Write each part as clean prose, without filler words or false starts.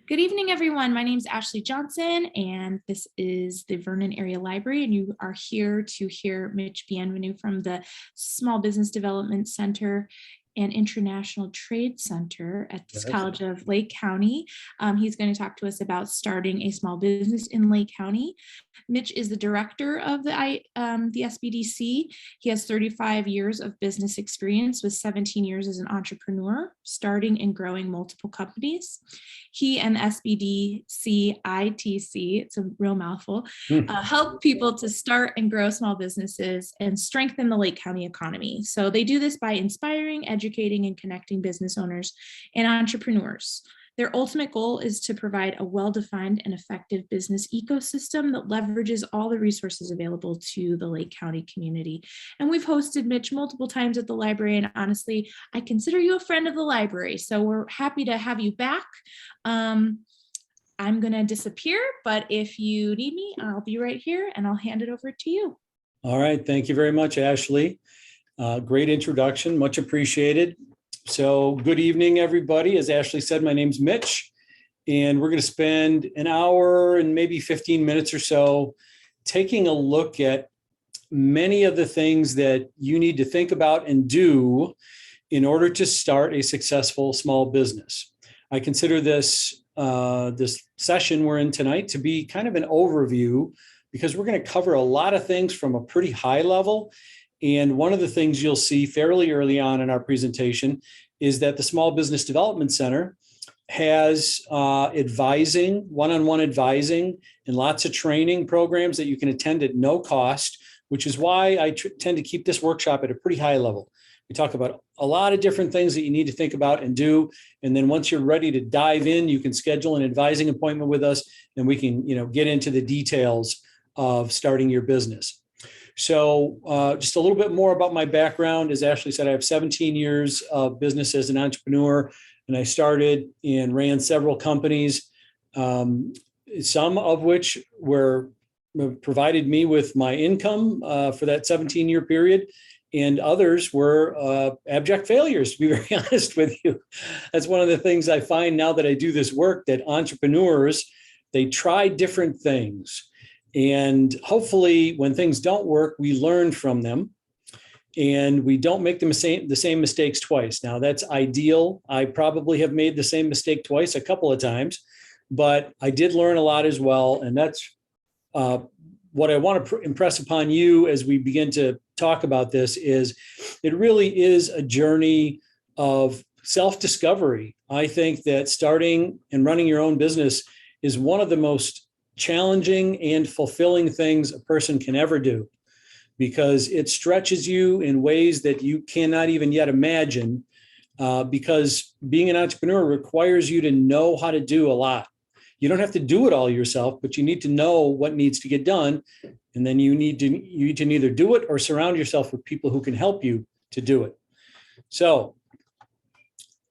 Good evening, everyone. My name is Ashley Johnson, and this is the Vernon Area Library, and you are here to hear Mitch Bienvenu from the Small Business Development Center and International Trade Center at the College of Lake County. He's going to talk to us about starting a small business in Lake County. Mitch is the director of the SBDC. He has 35 years of business experience with 17 years as an entrepreneur, starting and growing multiple companies. He and SBDC ITC, it's a real mouthful, help people to start and grow small businesses and strengthen the Lake County economy. So they do this by inspiring, educating, and connecting business owners and entrepreneurs. Their ultimate goal is to provide a well-defined and effective business ecosystem that leverages all the resources available to the Lake County community. And we've hosted Mitch multiple times at the library, and honestly, I consider you a friend of the library. So we're happy to have you back. I'm gonna disappear, but if you need me, I'll be right here and I'll hand it over to you. All right, thank you very much, Ashley. Great introduction, much appreciated. So good evening, everybody. As Ashley said, my name's Mitch, and we're going to spend an hour and maybe 15 minutes or so taking a look at many of the things that you need to think about and do in order to start a successful small business. I consider this session we're in tonight to be kind of an overview, because we're going to cover a lot of things from a pretty high level. And one of the things you'll see fairly early on in our presentation is that the Small Business Development Center has advising, one-on-one advising, and lots of training programs that you can attend at no cost, which is why I tend to keep this workshop at a pretty high level. We talk about a lot of different things that you need to think about and do. And then once you're ready to dive in, you can schedule an advising appointment with us, and we can, get into the details of starting your business. So just a little bit more about my background. As Ashley said, I have 17 years of business as an entrepreneur, and I started and ran several companies, some of which were provided me with my income for that 17-year period, and others were abject failures, to be very honest with you. That's one of the things I find now that I do this work, that entrepreneurs, they try different things. And hopefully when things don't work, we learn from them and we don't make the same mistakes twice. Now that's ideal. I probably have made the same mistake twice, a couple of times, but I did learn a lot as well. And that's what I want to impress upon you as we begin to talk about this is it really is a journey of self-discovery. I think that starting and running your own business is one of the most challenging and fulfilling things a person can ever do, because it stretches you in ways that you cannot even yet imagine, because being an entrepreneur requires you to know how to do a lot. You don't have to do it all yourself, but you need to know what needs to get done. And then you need to either do it or surround yourself with people who can help you to do it. So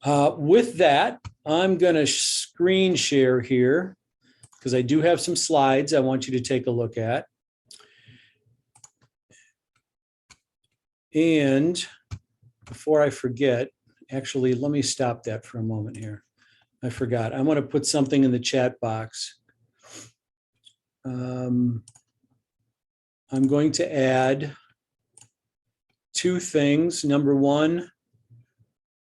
with that, I'm going to screen share here, because I do have some slides I want you to take a look at. And before I forget, actually, let me stop that for a moment here. I forgot. I want to put something in the chat box. I'm going to add two things. Number one,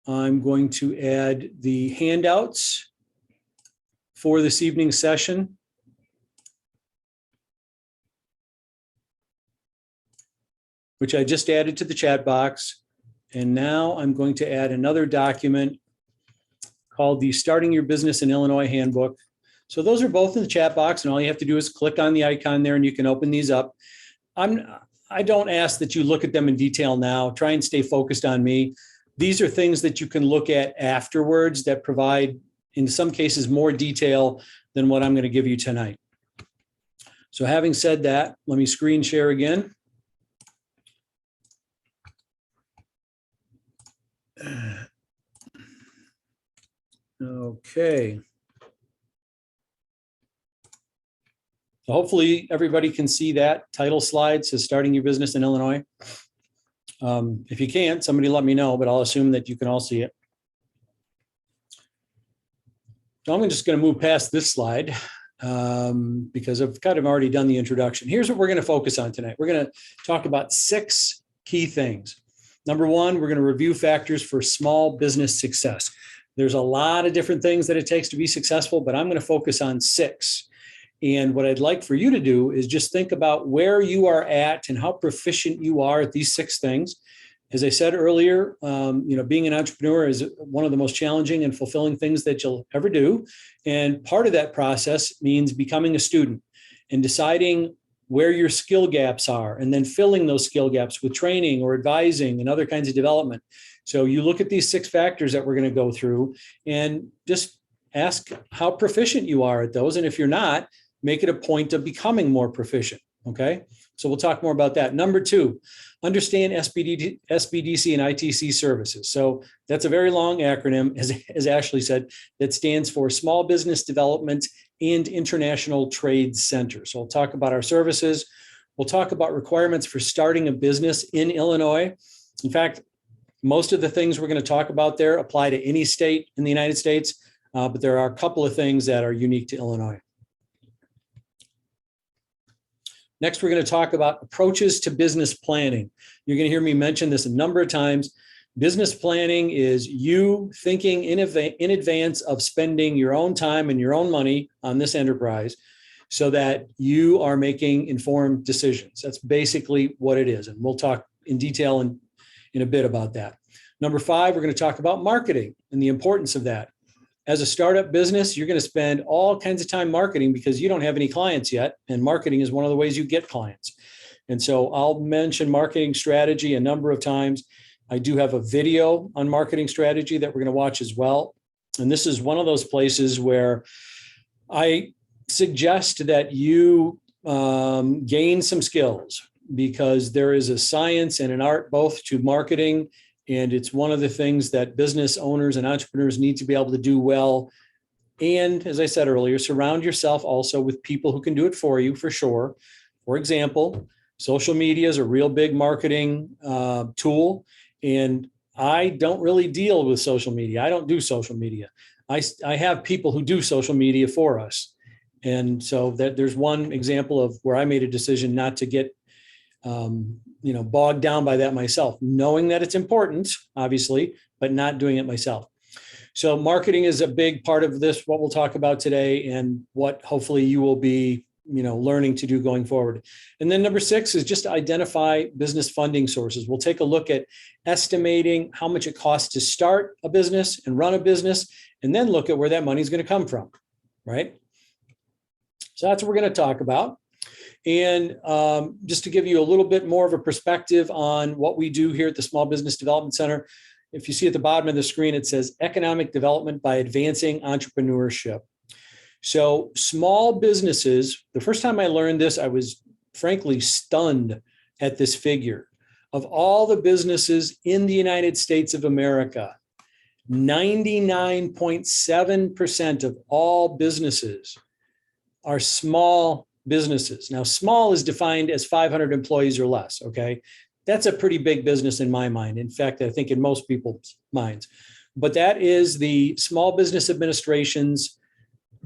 I'm going to add the handouts for this evening's session. Which I just added to the chat box. And now I'm going to add another document called the Starting Your Business in Illinois Handbook. So those are both in the chat box, and all you have to do is click on the icon there and you can open these up. I don't ask that you look at them in detail now. Try and stay focused on me. These are things that you can look at afterwards that provide, in some cases, more detail than what I'm going to give you tonight. So having said that, let me screen share again. Okay. So hopefully everybody can see that title slide says Starting Your Business in Illinois. If you can't, somebody let me know, but I'll assume that you can all see it. So I'm just going to move past this slide because I've kind of already done the introduction. Here's what we're going to focus on tonight. We're going to talk about 6 key things. Number 1, we're going to review factors for small business success. There's a lot of different things that it takes to be successful, but I'm going to focus on 6. And what I'd like for you to do is just think about where you are at and how proficient you are at these 6 things. As I said earlier, being an entrepreneur is one of the most challenging and fulfilling things that you'll ever do. And part of that process means becoming a student and deciding where your skill gaps are, and then filling those skill gaps with training or advising and other kinds of development. So you look at these 6 factors that we're going to go through and just ask how proficient you are at those. And if you're not, make it a point of becoming more proficient. Okay. So we'll talk more about that. Number 2, understand SBDC and ITC services. So that's a very long acronym, as Ashley said, that stands for Small Business Development and International Trade Center. So we'll talk about our services. We'll talk about requirements for starting a business in Illinois. In fact, most of the things we're going to talk about there apply to any state in the United States, but there are a couple of things that are unique to Illinois. Next, we're going to talk about approaches to business planning. You're going to hear me mention this a number of times. Business planning is you thinking in advance of spending your own time and your own money on this enterprise so that you are making informed decisions. That's basically what it is. And we'll talk in detail in a bit about that. Number 5, we're going to talk about marketing and the importance of that. As a startup business, you're going to spend all kinds of time marketing because you don't have any clients yet. And marketing is one of the ways you get clients. And so I'll mention marketing strategy a number of times. I do have a video on marketing strategy that we're going to watch as well. And this is one of those places where I suggest that you gain some skills, because there is a science and an art both to marketing. And it's one of the things that business owners and entrepreneurs need to be able to do well. And as I said earlier, surround yourself also with people who can do it for you, for sure. For example, social media is a real big marketing tool. And I don't really deal with social media. I don't do social media. I have people who do social media for us. And so there's one example of where I made a decision not to get bogged down by that myself, knowing that it's important, obviously, but not doing it myself. So marketing is a big part of this, what we'll talk about today, and what hopefully you will be, learning to do going forward. And then number 6 is just identify business funding sources. We'll take a look at estimating how much it costs to start a business and run a business, and then look at where that money is going to come from, right? So that's what we're going to talk about. And just to give you a little bit more of a perspective on what we do here at the Small Business Development Center, if you see at the bottom of the screen, it says Economic Development by Advancing Entrepreneurship. So small businesses, the first time I learned this, I was frankly stunned at this figure. Of all the businesses in the United States of America, 99.7% of all businesses are small businesses. Now, small is defined as 500 employees or less, okay? That's a pretty big business in my mind. In fact, I think in most people's minds. But that is the Small Business Administration's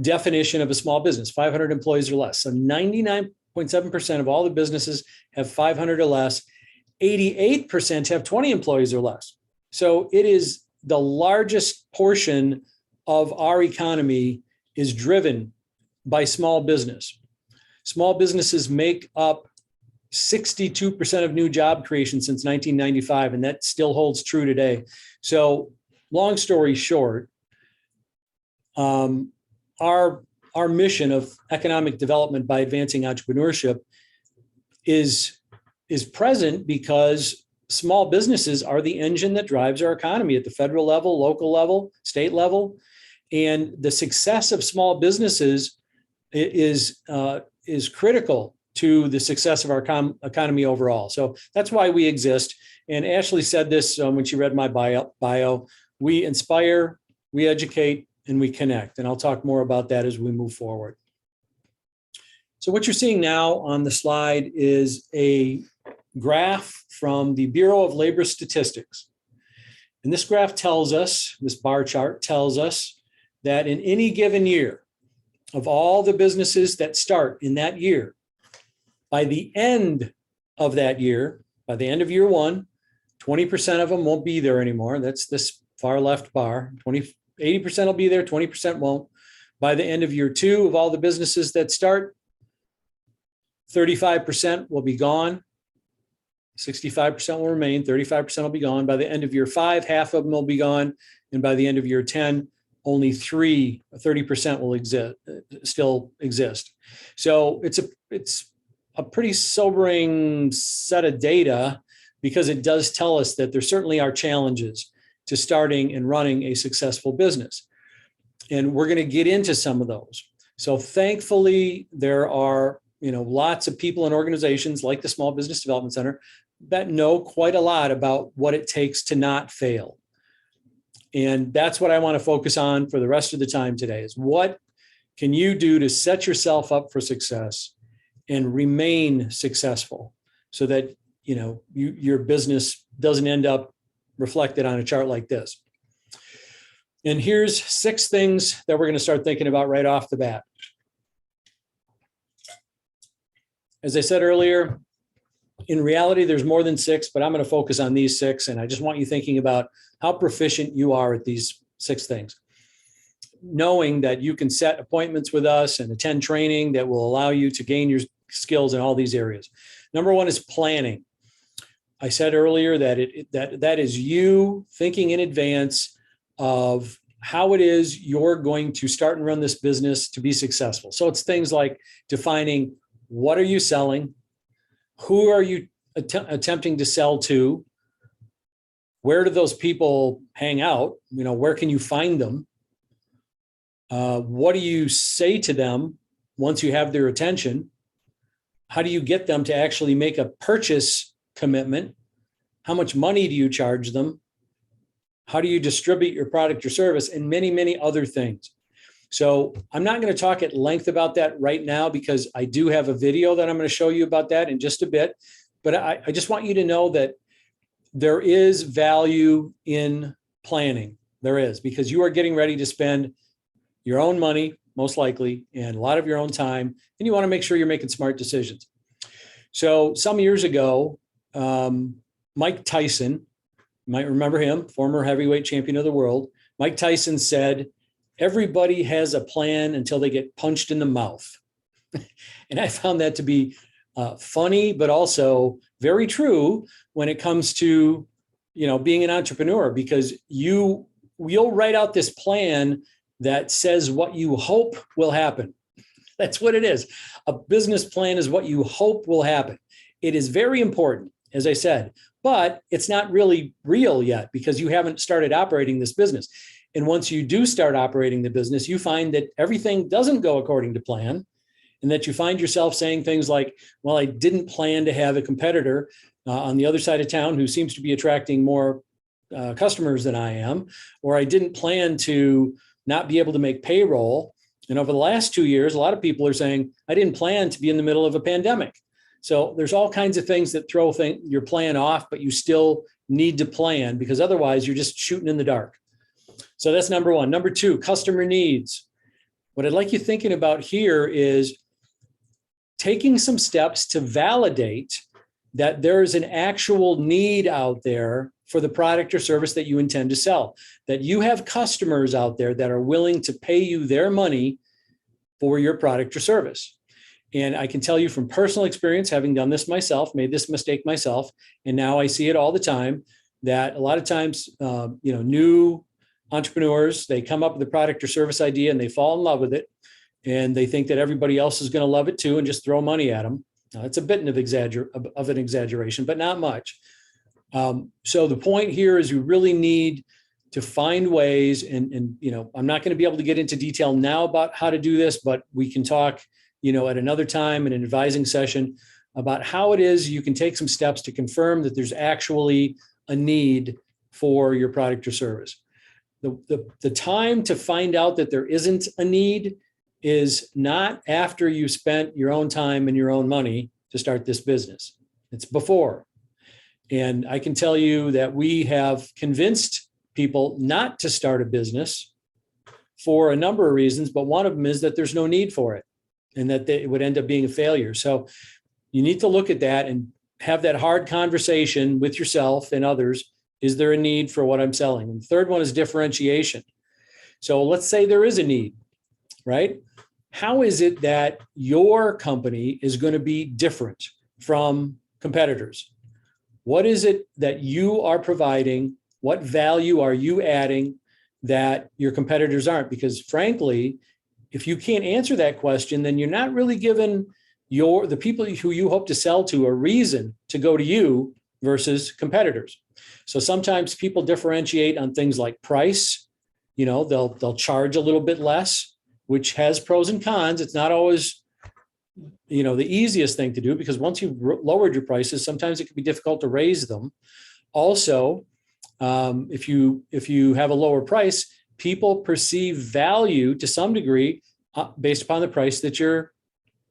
definition of a small business, 500 employees or less. So 99.7% of all the businesses have 500 or less. 88% have 20 employees or less. So it is the largest portion of our economy is driven by small business. Small businesses make up 62% of new job creation since 1995, and that still holds true today. So long story short, our mission of economic development by advancing entrepreneurship is present because small businesses are the engine that drives our economy at the federal level, local level, state level. And the success of small businesses is critical to the success of our economy overall. So that's why we exist. And Ashley said this when she read my bio. We inspire, we educate, and we connect. And I'll talk more about that as we move forward. So what you're seeing now on the slide is a graph from the Bureau of Labor Statistics. And this graph tells us, this bar chart tells us that in any given year, of all the businesses that start in that year, by the end of that year, by the end of year one, 20% of them won't be there anymore. That's this far left bar. 80% will be there, 20% won't. By the end of year two, of all the businesses that start, 35% will be gone. 65% will remain, 35% will be gone. By the end of year five, half of them will be gone. And by the end of year 10, only 30% will still exist. So it's a pretty sobering set of data, because it does tell us that there certainly are challenges to starting and running a successful business. And we're going to get into some of those. So thankfully, there are lots of people and organizations like the Small Business Development Center that know quite a lot about what it takes to not fail. And that's what I want to focus on for the rest of the time today, is what can you do to set yourself up for success and remain successful, so that your business doesn't end up reflected on a chart like this. And here's 6 things that we're going to start thinking about right off the bat. As I said earlier, in reality, there's more than 6, but I'm going to focus on these 6. And I just want you thinking about how proficient you are at these 6 things. Knowing that you can set appointments with us and attend training that will allow you to gain your skills in all these areas. Number 1 is planning. I said earlier that that is you thinking in advance of how it is you're going to start and run this business to be successful. So it's things like defining, what are you selling? Who are you attempting to sell to? Where do those people hang out? Where can you find them? What do you say to them once you have their attention? How do you get them to actually make a purchase commitment? How much money do you charge them? How do you distribute your product or service? And many, many other things. So I'm not going to talk at length about that right now, because I do have a video that I'm going to show you about that in just a bit. But I just want you to know that there is value in planning. There is, because you are getting ready to spend your own money, most likely, and a lot of your own time, and you want to make sure you're making smart decisions. So some years ago, Mike Tyson, you might remember him, former heavyweight champion of the world. Mike Tyson said, everybody has a plan until they get punched in the mouth. And I found that to be funny, but also very true when it comes to, being an entrepreneur, because you'll write out this plan that says what you hope will happen. That's what it is. A business plan is what you hope will happen. It is very important, as I said, but it's not really real yet, because you haven't started operating this business. And once you do start operating the business, you find that everything doesn't go according to plan, and that you find yourself saying things like, well, I didn't plan to have a competitor on the other side of town who seems to be attracting more customers than I am, or I didn't plan to not be able to make payroll. And over the last 2 years, a lot of people are saying, I didn't plan to be in the middle of a pandemic. So there's all kinds of things that throw your plan off, but you still need to plan, because otherwise you're just shooting in the dark. So that's number 1. Number 2, customer needs. What I'd like you thinking about here is taking some steps to validate that there is an actual need out there for the product or service that you intend to sell, that you have customers out there that are willing to pay you their money for your product or service. And I can tell you from personal experience, having done this myself, made this mistake myself, and now I see it all the time, that a lot of times, new entrepreneurs, they come up with a product or service idea and they fall in love with it, and they think that everybody else is going to love it too and just throw money at them. It's a bit of an exaggeration, but not much. So the point here is you really need to find ways, and I'm not going to be able to get into detail now about how to do this, but we can talk, at another time in an advising session about how it is you can take some steps to confirm that there's actually a need for your product or service. The time to find out that there isn't a need is not after you spent your own time and your own money to start this business. It's before. And I can tell you that we have convinced people not to start a business for a number of reasons, but one of them is that there's no need for it and that it would end up being a failure. So you need to look at that and have that hard conversation with yourself and others. Is there a need for what I'm selling? And the third one is differentiation. So let's say there is a need, right? How is it that your company is going to be different from competitors? What is it that you are providing? What value are you adding that your competitors aren't? Because frankly, if you can't answer that question, then you're not really giving the people who you hope to sell to a reason to go to you versus competitors. So sometimes people differentiate on things like price. They'll charge a little bit less, which has pros and cons. It's not always, the easiest thing to do, because once you've lowered your prices, sometimes it can be difficult to raise them. Also, if you have a lower price, people perceive value to some degree based upon the price that you're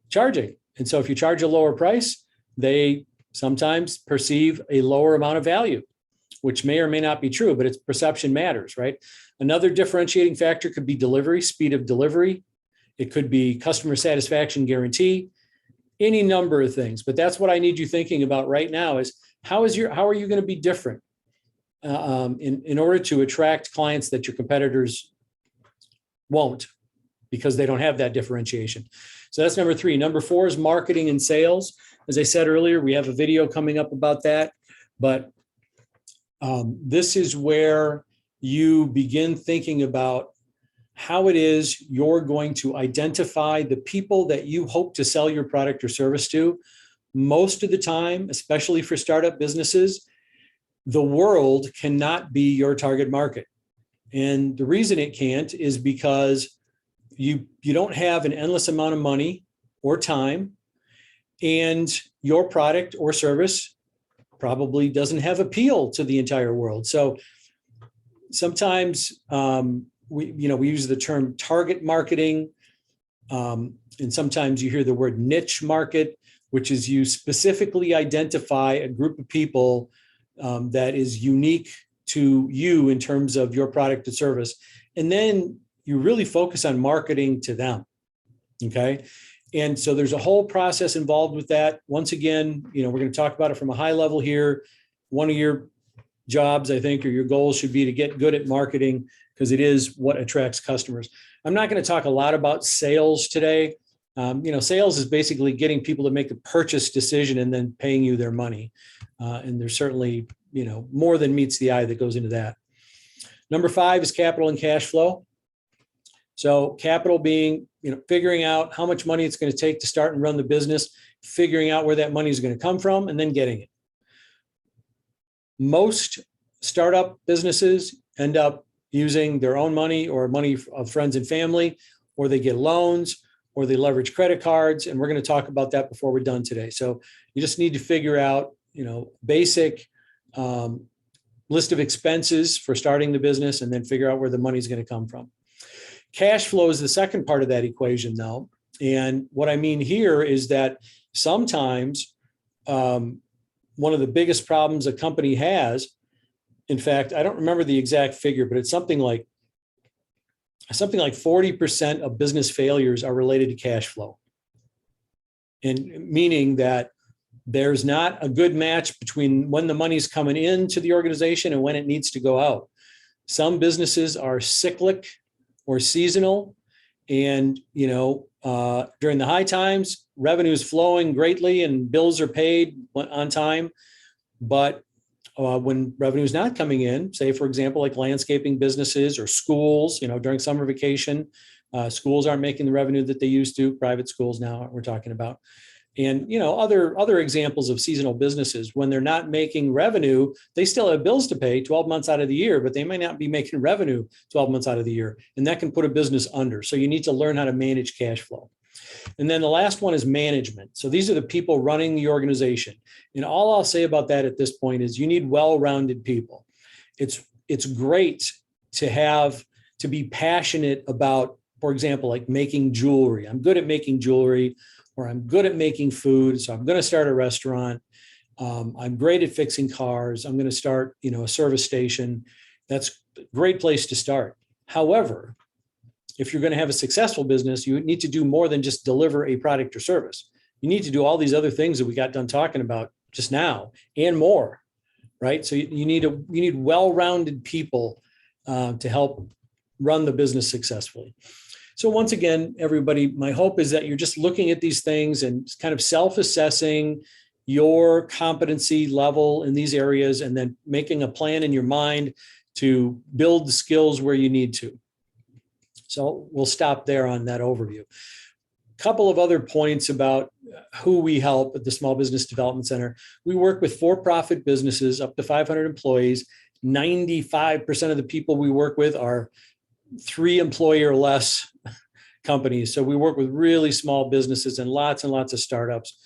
charging. And so if you charge a lower price, they sometimes perceive a lower amount of value, which may or may not be true, but it's perception matters, right? Another differentiating factor could be delivery, speed of delivery. It could be customer satisfaction guarantee, any number of things. But that's what I need you thinking about right now is how are you going to be different in order to attract clients that your competitors won't, because they don't have that differentiation. So that's number 3. Number 4 is marketing and sales. As I said earlier, we have a video coming up about that, but this is where you begin thinking about how it is you're going to identify the people that you hope to sell your product or service to. Most of the time, especially for startup businesses, the world cannot be your target market. And the reason it can't is because you don't have an endless amount of money or time, and your product or service probably doesn't have appeal to the entire world. So sometimes we use the term target marketing, and sometimes you hear the word niche market, which is you specifically identify a group of people that is unique to you in terms of your product or service. And then you really focus on marketing to them. Okay. And so there's a whole process involved with that. Once again, we're going to talk about it from a high level here. One of your jobs, I think, or your goals should be to get good at marketing, because it is what attracts customers. I'm not going to talk a lot about sales today. Sales is basically getting people to make a purchase decision and then paying you their money. And there's certainly, more than meets the eye that goes into that. Number 5 is capital and cash flow. So capital being, figuring out how much money it's going to take to start and run the business, figuring out where that money is going to come from, and then getting it. Most startup businesses end up using their own money or money of friends and family, or they get loans, or they leverage credit cards. And we're going to talk about that before we're done today. So you just need to figure out, basic list of expenses for starting the business, and then figure out where the money is going to come from. Cash flow is the second part of that equation, though. And what I mean here is that sometimes one of the biggest problems a company has, in fact, I don't remember the exact figure, but it's something like 40% of business failures are related to cash flow. And meaning that there's not a good match between when the money's coming into the organization and when it needs to go out. Some businesses are cyclic or seasonal, and during the high times, revenue is flowing greatly and bills are paid on time. But when revenue is not coming in, say, for example, like landscaping businesses or schools, during summer vacation, schools aren't making the revenue that they used to, private schools now we're talking about. And, other examples of seasonal businesses, when they're not making revenue, they still have bills to pay 12 months out of the year, but they might not be making revenue 12 months out of the year. And that can put a business under. So you need to learn how to manage cash flow. And then the last one is management. So these are the people running the organization. And all I'll say about that at this point is you need well-rounded people. It's great to be passionate about, for example, like making jewelry. I'm good at making jewelry, or I'm good at making food, so I'm going to start a restaurant. I'm great at fixing cars. I'm going to start, a service station. That's a great place to start. However, if you're going to have a successful business, you need to do more than just deliver a product or service. You need to do all these other things that we got done talking about just now and more, right? So you need well-rounded people to help run the business successfully. So once again, everybody, my hope is that you're just looking at these things and kind of self-assessing your competency level in these areas, and then making a plan in your mind to build the skills where you need to. So we'll stop there on that overview. A couple of other points about who we help at the Small Business Development Center. We work with for-profit businesses up to 500 employees. 95% of the people we work with are 3 employee or less companies. So we work with really small businesses and lots of startups.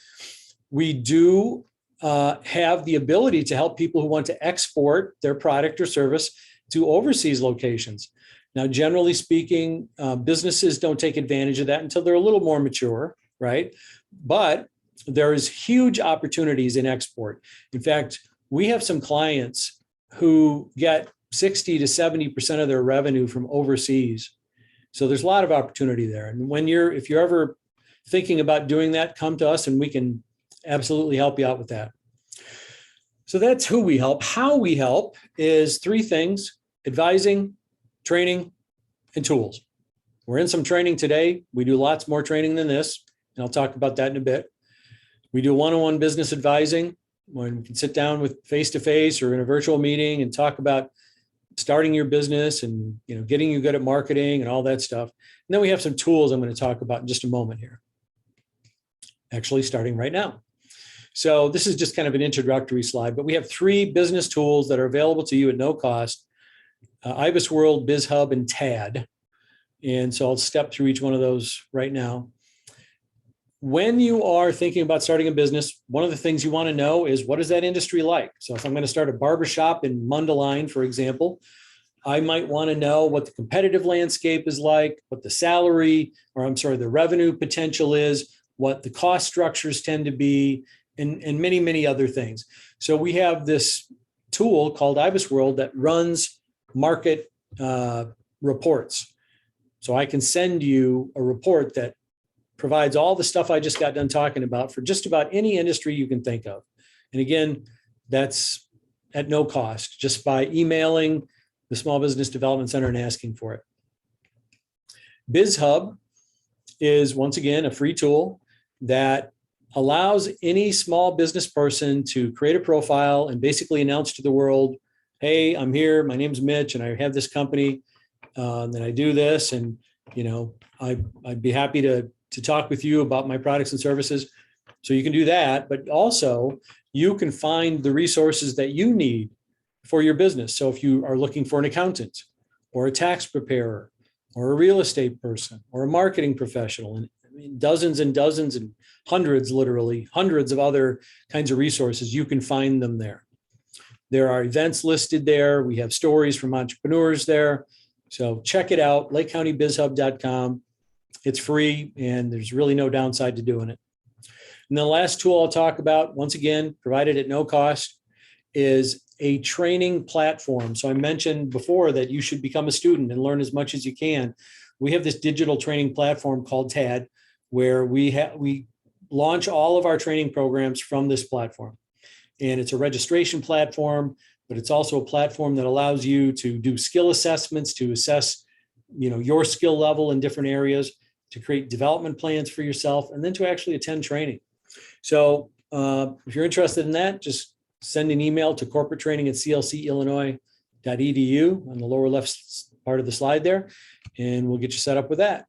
We do have the ability to help people who want to export their product or service to overseas locations. Now, generally speaking, businesses don't take advantage of that until they're a little more mature, right? But there is huge opportunities in export. In fact, we have some clients who get 60 to 70% of their revenue from overseas. So there's a lot of opportunity there. And if you're ever thinking about doing that, come to us and we can absolutely help you out with that. So that's who we help. How we help is 3 things: advising, training, and tools. We're in some training today. We do lots more training than this, and I'll talk about that in a bit. We do one-on-one business advising, when we can sit down with face-to-face or in a virtual meeting and talk about starting your business and getting you good at marketing and all that stuff. And then we have some tools I'm going to talk about in just a moment here. Actually, starting right now. So this is just kind of an introductory slide, but we have 3 business tools that are available to you at no cost: IBISWorld, BizHub, and TAD. And so I'll step through each one of those right now. When you are thinking about starting a business, one of the things you want to know is, what is that industry like? So if I'm going to start a barbershop in Mundelein, for example, I might want to know what the competitive landscape is like, what the the revenue potential is, what the cost structures tend to be, and many other things. So we have this tool called IBISWorld that runs market reports. So I can send you a report that provides all the stuff I just got done talking about for just about any industry you can think of. And again, that's at no cost, just by emailing the Small Business Development Center and asking for it. BizHub is, once again, a free tool that allows any small business person to create a profile and basically announce to the world, hey, I'm here, my name's Mitch, and I have this company, and I do this, and I'd be happy to talk with you about my products and services. So you can do that, but also you can find the resources that you need for your business. So if you are looking for an accountant or a tax preparer or a real estate person or a marketing professional, and dozens and dozens and hundreds of other kinds of resources, you can find them there. There are events listed there. We have stories from entrepreneurs there. So check it out, lakecountybizhub.com. It's free, and there's really no downside to doing it. And the last tool I'll talk about, once again, provided at no cost, is a training platform. So I mentioned before that you should become a student and learn as much as you can. We have this digital training platform called TAD, where we launch all of our training programs from this platform. And it's a registration platform, but it's also a platform that allows you to do skill assessments, to assess your skill level in different areas, to create development plans for yourself, and then to actually attend training. So if you're interested in that, just send an email to corporatetraining@clcillinois.edu on the lower left part of the slide there, and we'll get you set up with that.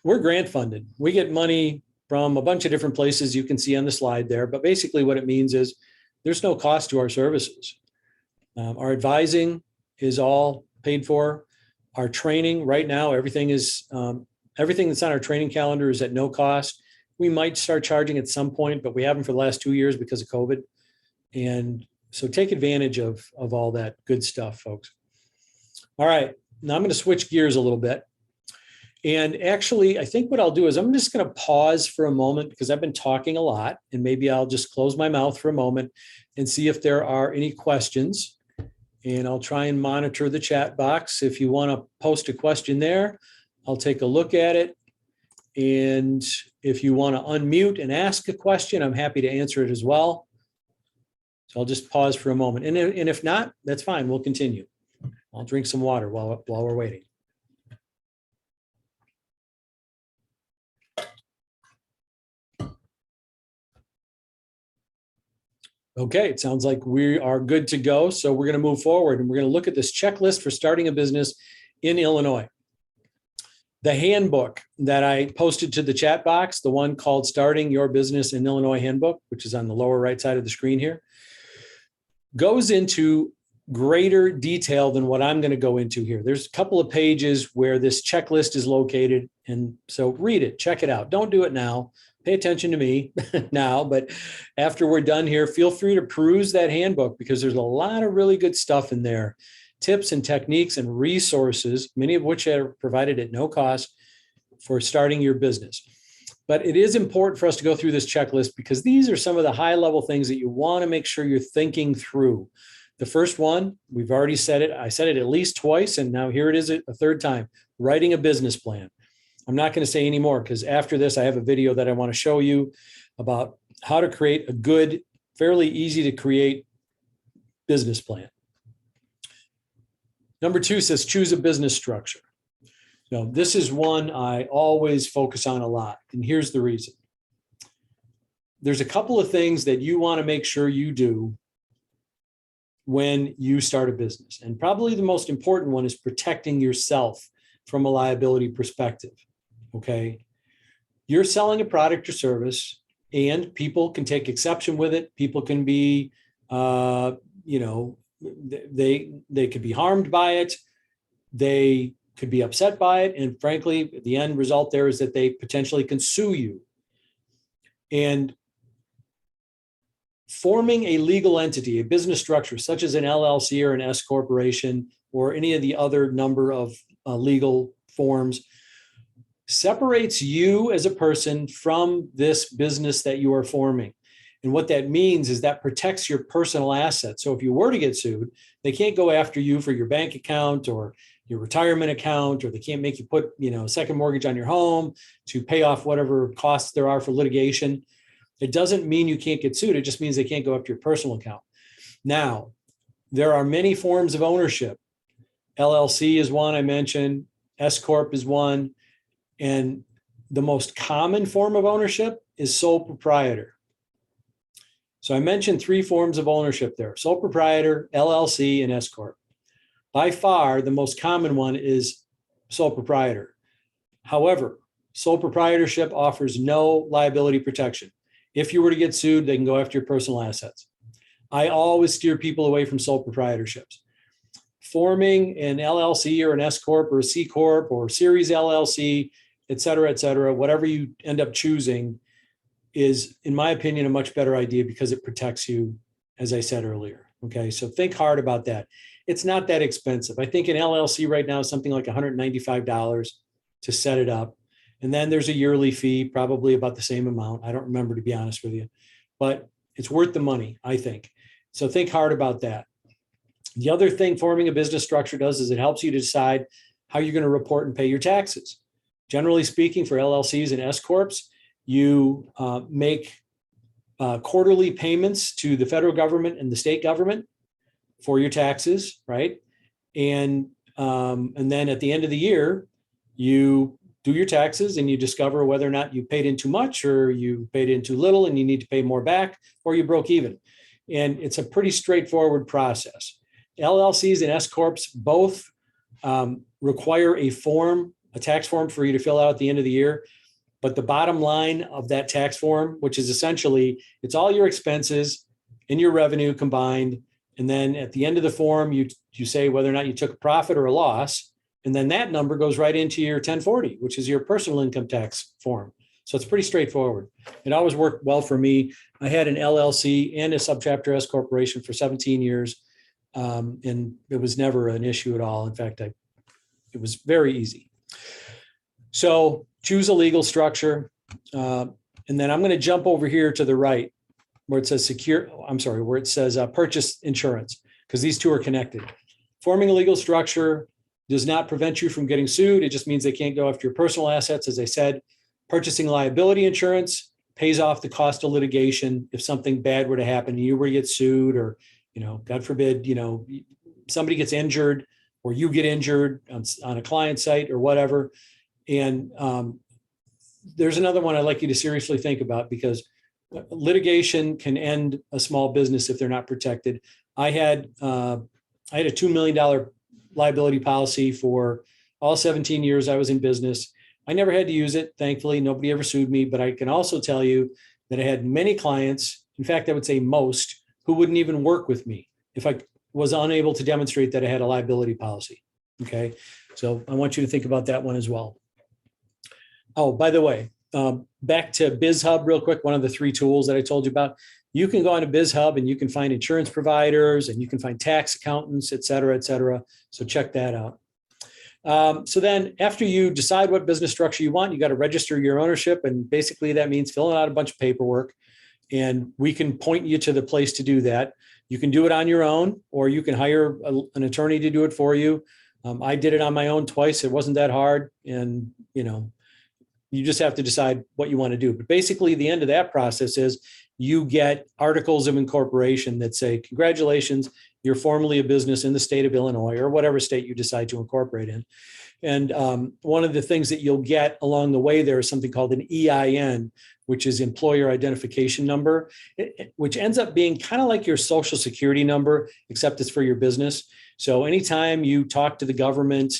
We're grant funded. We get money from a bunch of different places you can see on the slide there, but basically what it means is there's no cost to our services. Our advising is all paid for. Our training right now, everything that's on our training calendar is at no cost. We might start charging at some point, but we haven't for the last 2 years because of COVID. And so take advantage of all that good stuff, folks. All right, now I'm going to switch gears a little bit. And actually, I think what I'll do is I'm just going to pause for a moment because I've been talking a lot, and maybe I'll just close my mouth for a moment and see if there are any questions. and I'll try and monitor the chat box. If you want to post a question there, I'll take a look at it. And if you want to unmute and ask a question, I'm happy to answer it as well. So I'll just pause for a moment. And if not, that's fine. We'll continue. I'll drink some water while we're waiting. Okay, it sounds like we are good to go. So we're going to move forward and we're going to look at this checklist for starting a business in Illinois. The handbook that I posted to the chat box, the one called Starting Your Business in Illinois Handbook, which is on the lower right side of the screen here, goes into greater detail than what I'm going to go into here. There's a couple of pages where this checklist is located. And so read it, check it out. Don't do it now. Pay attention to me now, but after we're done here, feel free to peruse that handbook because there's a lot of really good stuff in there. Tips and techniques and resources, many of which are provided at no cost for starting your business. But it is important for us to go through this checklist because these are some of the high level things that you want to make sure you're thinking through. The first one, we've already said it. I said it at least twice, and now here it is a third time, writing a business plan. I'm not going to say any more because after this, I have a video that I want to show you about how to create a good, fairly easy to create business plan. Number 2 says choose a business structure. Now, this is one I always focus on a lot, and here's the reason. There's a couple of things that you want to make sure you do when you start a business, and probably the most important one is protecting yourself from a liability perspective. Okay, you're selling a product or service, and people can take exception with it. People can be, they could be harmed by it. They could be upset by it. And frankly, the end result there is that they potentially can sue you. And forming a legal entity, a business structure, such as an LLC or an S corporation, or any of the other number of legal forms, separates you as a person from this business that you are forming. And what that means is that protects your personal assets. So if you were to get sued, they can't go after you for your bank account or your retirement account, or they can't make you put, a second mortgage on your home to pay off whatever costs there are for litigation. It doesn't mean you can't get sued. It just means they can't go after your personal account. Now, there are many forms of ownership. LLC is one I mentioned. S Corp is one. And the most common form of ownership is sole proprietor. So I mentioned 3 forms of ownership there: sole proprietor, LLC, and S Corp. By far, the most common one is sole proprietor. However, sole proprietorship offers no liability protection. If you were to get sued, they can go after your personal assets. I always steer people away from sole proprietorships. Forming an LLC or an S Corp or a C Corp or Series LLC, et cetera, whatever you end up choosing is, in my opinion, a much better idea because it protects you, as I said earlier. Okay, so think hard about that. It's not that expensive. I think an LLC right now is something like $195 to set it up. And then there's a yearly fee, probably about the same amount. I don't remember, to be honest with you, but it's worth the money, I think. So think hard about that. The other thing forming a business structure does is it helps you to decide how you're going to report and pay your taxes. Generally speaking, for LLCs and S Corps, you make quarterly payments to the federal government and the state government for your taxes, right? And then at the end of the year, you do your taxes and you discover whether or not you paid in too much or you paid in too little and you need to pay more back, or you broke even. And it's a pretty straightforward process. LLCs and S Corps both require a tax form for you to fill out at the end of the year. But the bottom line of that tax form, which is essentially, it's all your expenses and your revenue combined. And then at the end of the form, you say whether or not you took a profit or a loss. And then that number goes right into your 1040, which is your personal income tax form. So it's pretty straightforward. It always worked well for me. I had an LLC and a subchapter S corporation for 17 years. And it was never an issue at all. In fact, it was very easy. So choose a legal structure. And then I'm going to jump over here to the right where it says purchase insurance. because these two are connected. Forming a legal structure does not prevent you from getting sued. It just means they can't go after your personal assets. As I said, purchasing liability insurance pays off the cost of litigation if something bad were to happen and you were to get sued, or, God forbid, somebody gets injured or you get injured on a client site or whatever. And there's another one I'd like you to seriously think about, because litigation can end a small business if they're not protected. I had a $2 million liability policy for all 17 years I was in business. I never had to use it. Thankfully, nobody ever sued me, but I can also tell you that I had many clients, in fact, I would say most, who wouldn't even work with me if I was unable to demonstrate that I had a liability policy. Okay. So I want you to think about that one as well. Oh, by the way, back to BizHub real quick, one of the 3 tools that I told you about. You can go onto BizHub and you can find insurance providers and you can find tax accountants, et cetera, et cetera. So check that out. So then after you decide what business structure you want, you got to register your ownership. And basically that means filling out a bunch of paperwork, and we can point you to the place to do that. You can do it on your own, or you can hire an attorney to do it for you. I did it on my own twice. It wasn't that hard. And, you just have to decide what you want to do. But basically the end of that process is you get articles of incorporation that say, congratulations, you're formally a business in the state of Illinois, or whatever state you decide to incorporate in. And one of the things that you'll get along the way there is something called an EIN, which is employer identification number, which ends up being kind of like your social security number, except it's for your business. So anytime you talk to the government,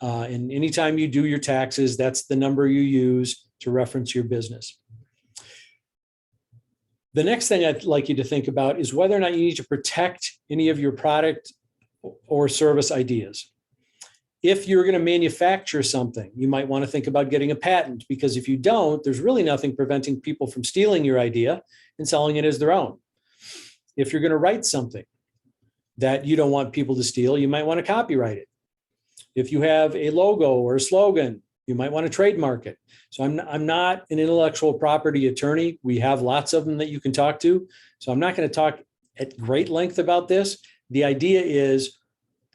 and anytime you do your taxes, that's the number you use to reference your business. The next thing I'd like you to think about is whether or not you need to protect any of your product or service ideas. If you're going to manufacture something, you might want to think about getting a patent, because if you don't, there's really nothing preventing people from stealing your idea and selling it as their own. If you're going to write something that you don't want people to steal, you might want to copyright it. If you have a logo or a slogan, you might want to trademark it. So I'm not an intellectual property attorney. We have lots of them that you can talk to. So I'm not going to talk at great length about this. The idea is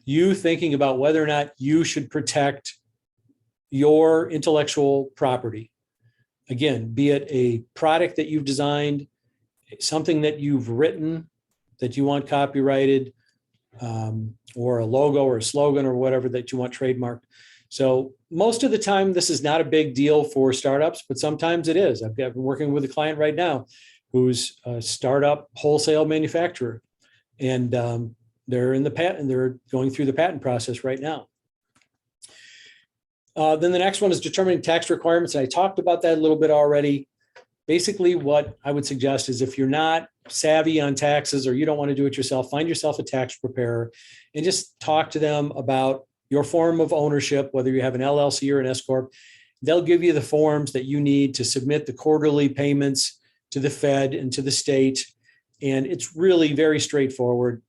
you thinking about whether or not you should protect your intellectual property. Again, be it a product that you've designed, something that you've written that you want copyrighted, or a logo or a slogan or whatever that you want trademarked. So most of the time, this is not a big deal for startups, but sometimes it is. I've been working with a client right now who's a startup wholesale manufacturer, and they're in the patent. They're going through the patent process right now. Then the next one is determining tax requirements. And I talked about that a little bit already. Basically, what I would suggest is if you're not savvy on taxes or you don't want to do it yourself, find yourself a tax preparer and just talk to them about your form of ownership, whether you have an LLC or an S Corp. They'll give you the forms that you need to submit the quarterly payments to the Fed and to the state. And it's really very straightforward.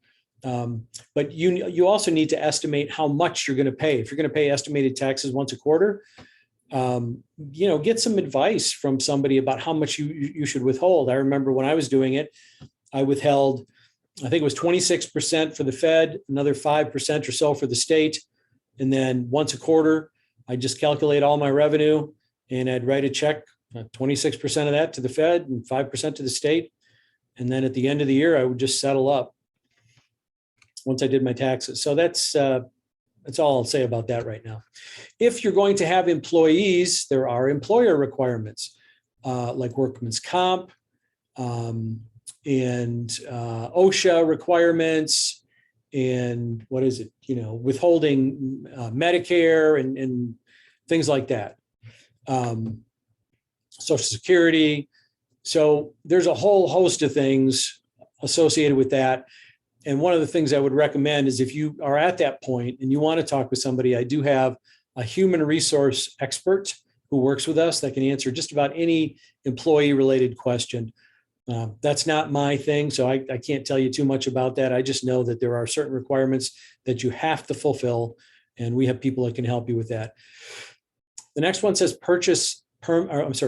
But you also need to estimate how much you're going to pay. If you're going to pay estimated taxes once a quarter, get some advice from somebody about how much you should withhold. I remember when I was doing it, I withheld, I think it was 26% for the Fed, another 5% or so for the state. And then once a quarter, I just calculate all my revenue and I'd write a check, 26% of that to the Fed and 5% to the state. And then at the end of the year, I would just settle up once I did my taxes. So that's all I'll say about that right now. If you're going to have employees, there are employer requirements like workman's comp and OSHA requirements, and what is it? Withholding Medicare and things like that. Social Security. So there's a whole host of things associated with that. And one of the things I would recommend is if you are at that point and you want to talk with somebody, I do have a human resource expert who works with us that can answer just about any employee related question. That's not my thing, so I can't tell you too much about that. I just know that there are certain requirements that you have to fulfill, and we have people that can help you with that. The next one says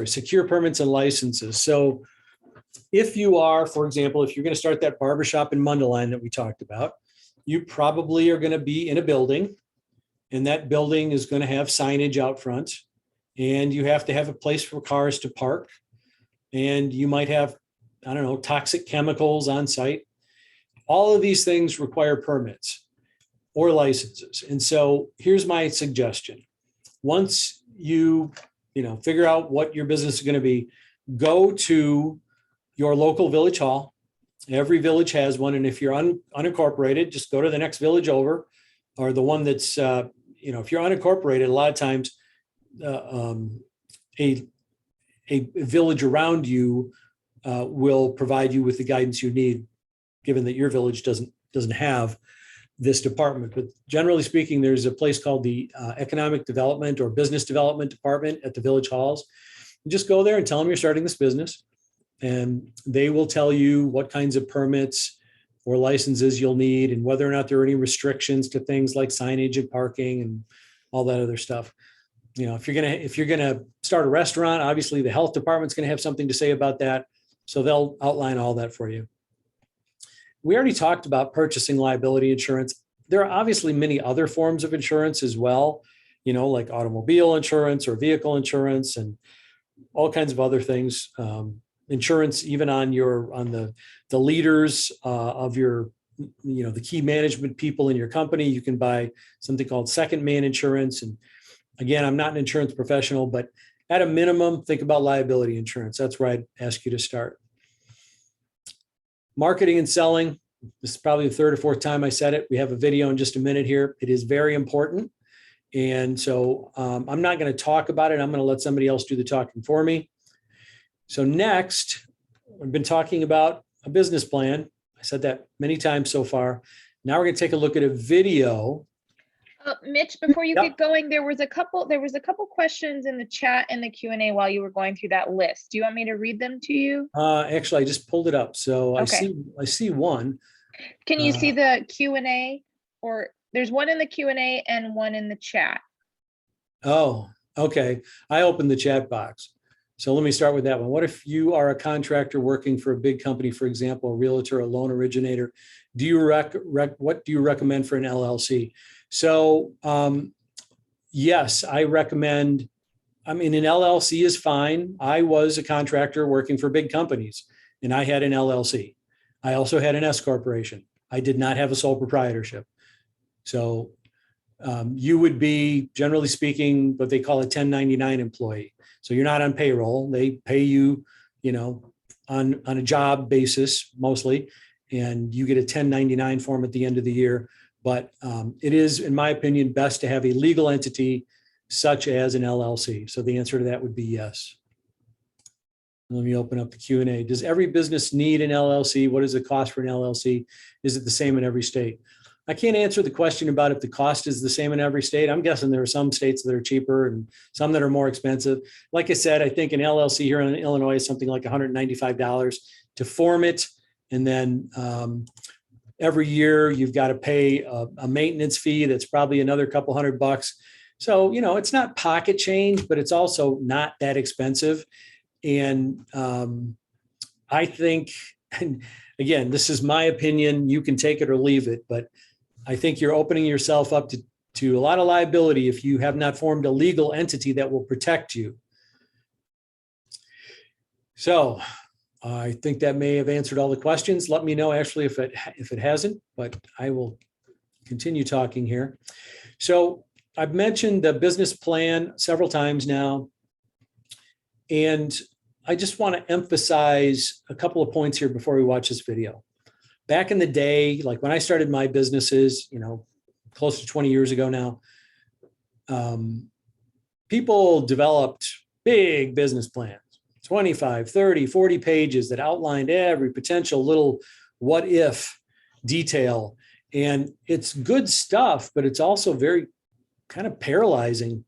secure permits and licenses. So if you are, for example, if you're going to start that barbershop in Mundelein that we talked about, you probably are going to be in a building, and that building is going to have signage out front, and you have to have a place for cars to park, and you might have, I don't know, toxic chemicals on site. All of these things require permits or licenses. And so here's my suggestion. Once you figure out what your business is going to be, go to your local village hall. Every village has one. And if you're unincorporated, just go to the next village over, or the one that's, if you're unincorporated, a lot of times a village around you will provide you with the guidance you need, given that your village doesn't have this department. But generally speaking, there's a place called the Economic Development or Business Development Department at the village halls. You just go there and tell them you're starting this business, and they will tell you what kinds of permits or licenses you'll need, and whether or not there are any restrictions to things like signage and parking and all that other stuff. If you're gonna start a restaurant, obviously the health department's gonna have something to say about that. So they'll outline all that for you. We already talked about purchasing liability insurance. There are obviously many other forms of insurance as well, like automobile insurance or vehicle insurance and all kinds of other things. Insurance, even on the leaders of your, the key management people in your company. You can buy something called second man insurance. And again, I'm not an insurance professional, but at a minimum, think about liability insurance. That's where I'd ask you to start. Marketing and selling. This is probably the third or fourth time I said it. We have a video in just a minute here. It is very important. And so I'm not going to talk about it. I'm going to let somebody else do the talking for me. So next, we've been talking about a business plan. I said that many times so far. Now we're going to take a look at a video. Mitch, before you get going, there was a couple questions in the chat and the Q&A while you were going through that list. Do you want me to read them to you? Actually, I just pulled it up. So okay. I see one. Can you see the Q&A? Or there's one in the Q&A and one in the chat. Oh, okay. I opened the chat box. So let me start with that one. What if you are a contractor working for a big company, for example, a realtor, a loan originator? What do you recommend for an LLC? So yes, I recommend, an LLC is fine. I was a contractor working for big companies, and I had an LLC. I also had an S corporation. I did not have a sole proprietorship. So you would be, generally speaking, what they call a 1099 employee. So you're not on payroll. They pay you, on a job basis mostly, and you get a 1099 form at the end of the year. But it is, in my opinion, best to have a legal entity such as an LLC. So the answer to that would be yes. Let me open up the Q&A. Does every business need an LLC? What is the cost for an LLC? Is it the same in every state? I can't answer the question about if the cost is the same in every state. I'm guessing there are some states that are cheaper and some that are more expensive. Like I said, I think an LLC here in Illinois is something like $195 to form it. And then every year you've got to pay a maintenance fee that's probably another couple $100. So, it's not pocket change, but it's also not that expensive. And I think, and again, this is my opinion, you can take it or leave it, but I think you're opening yourself up to a lot of liability if you have not formed a legal entity that will protect you. So I think that may have answered all the questions. Let me know actually if it hasn't, but I will continue talking here. So I've mentioned the business plan several times now, and I just want to emphasize a couple of points here before we watch this video. Back in the day, like when I started my businesses, close to 20 years ago now, people developed big business plans, 25, 30, 40 pages that outlined every potential little what if detail. And it's good stuff, but it's also very kind of paralyzing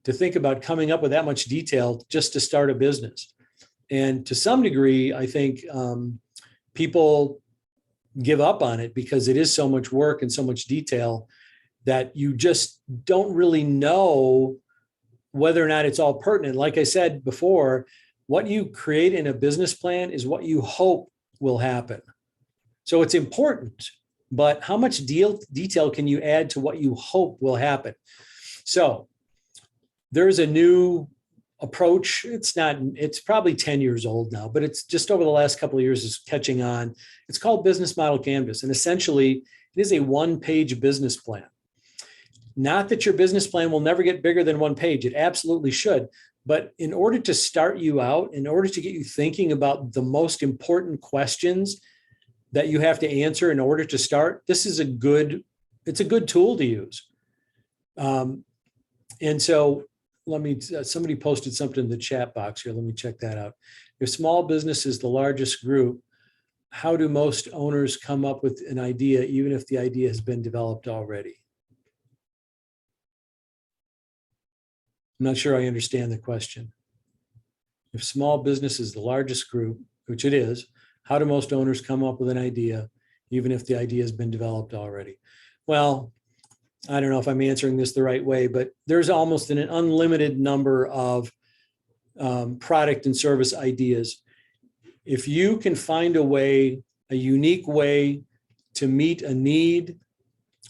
to think about coming up with that much detail just to start a business. And to some degree, I think people give up on it because it is so much work and so much detail that you just don't really know whether or not it's all pertinent. Like I said before, what you create in a business plan is what you hope will happen. So it's important, but how much detail can you add to what you hope will happen? So there's a new approach. It's probably 10 years old now, but it's just over the last couple of years is catching on. It's called Business Model Canvas. And essentially it is a one-page business plan. Not that your business plan will never get bigger than one page. It absolutely should. But in order to start you out, in order to get you thinking about the most important questions that you have to answer in order to start, it's a good tool to use. And so somebody posted something in the chat box here. Let me check that out. If small business is the largest group, how do most owners come up with an idea, even if the idea has been developed already? I'm not sure I understand the question. If small business is the largest group, which it is, how do most owners come up with an idea, even if the idea has been developed already? Well, I don't know if I'm answering this the right way, but there's almost an unlimited number of product and service ideas. If you can find a unique way to meet a need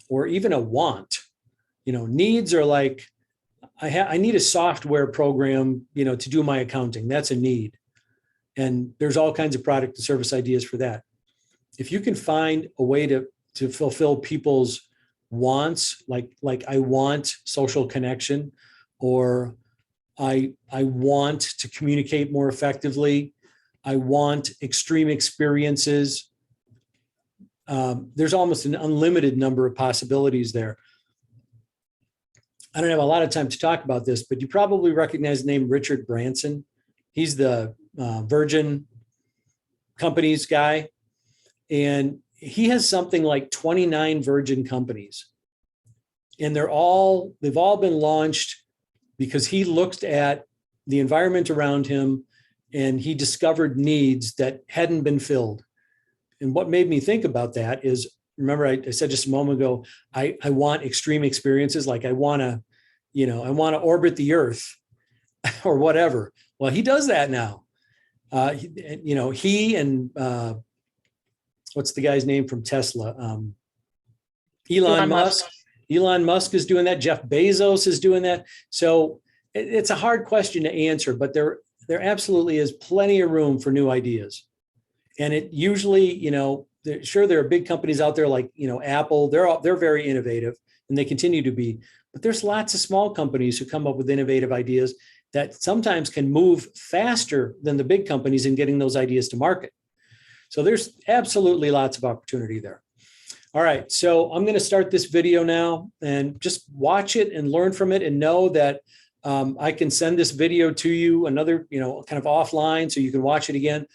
or even a want, needs are like, I need a software program, to do my accounting. That's a need. And there's all kinds of product and service ideas for that. If you can find a way to fulfill people's wants, like I want social connection, or I want to communicate more effectively, I want extreme experiences. There's almost an unlimited number of possibilities there. I don't have a lot of time to talk about this, but you probably recognize the name Richard Branson. He's the Virgin Companies guy. And he has something like 29 Virgin companies. And they've all been launched because he looked at the environment around him and he discovered needs that hadn't been filled. And what made me think about that is, remember I said just a moment ago, I want extreme experiences, like I want to orbit the earth or whatever. Well, he does that now. He and what's the guy's name from Tesla? Elon Musk. Elon Musk is doing that. Jeff Bezos is doing that. So it's a hard question to answer, but there absolutely is plenty of room for new ideas. And it usually, sure, there are big companies out there like, Apple, they're very innovative and they continue to be, but there's lots of small companies who come up with innovative ideas that sometimes can move faster than the big companies in getting those ideas to market. So there's absolutely lots of opportunity there. All right, so I'm going to start this video now and just watch it and learn from it and know that I can send this video to you another, kind of offline so you can watch it again.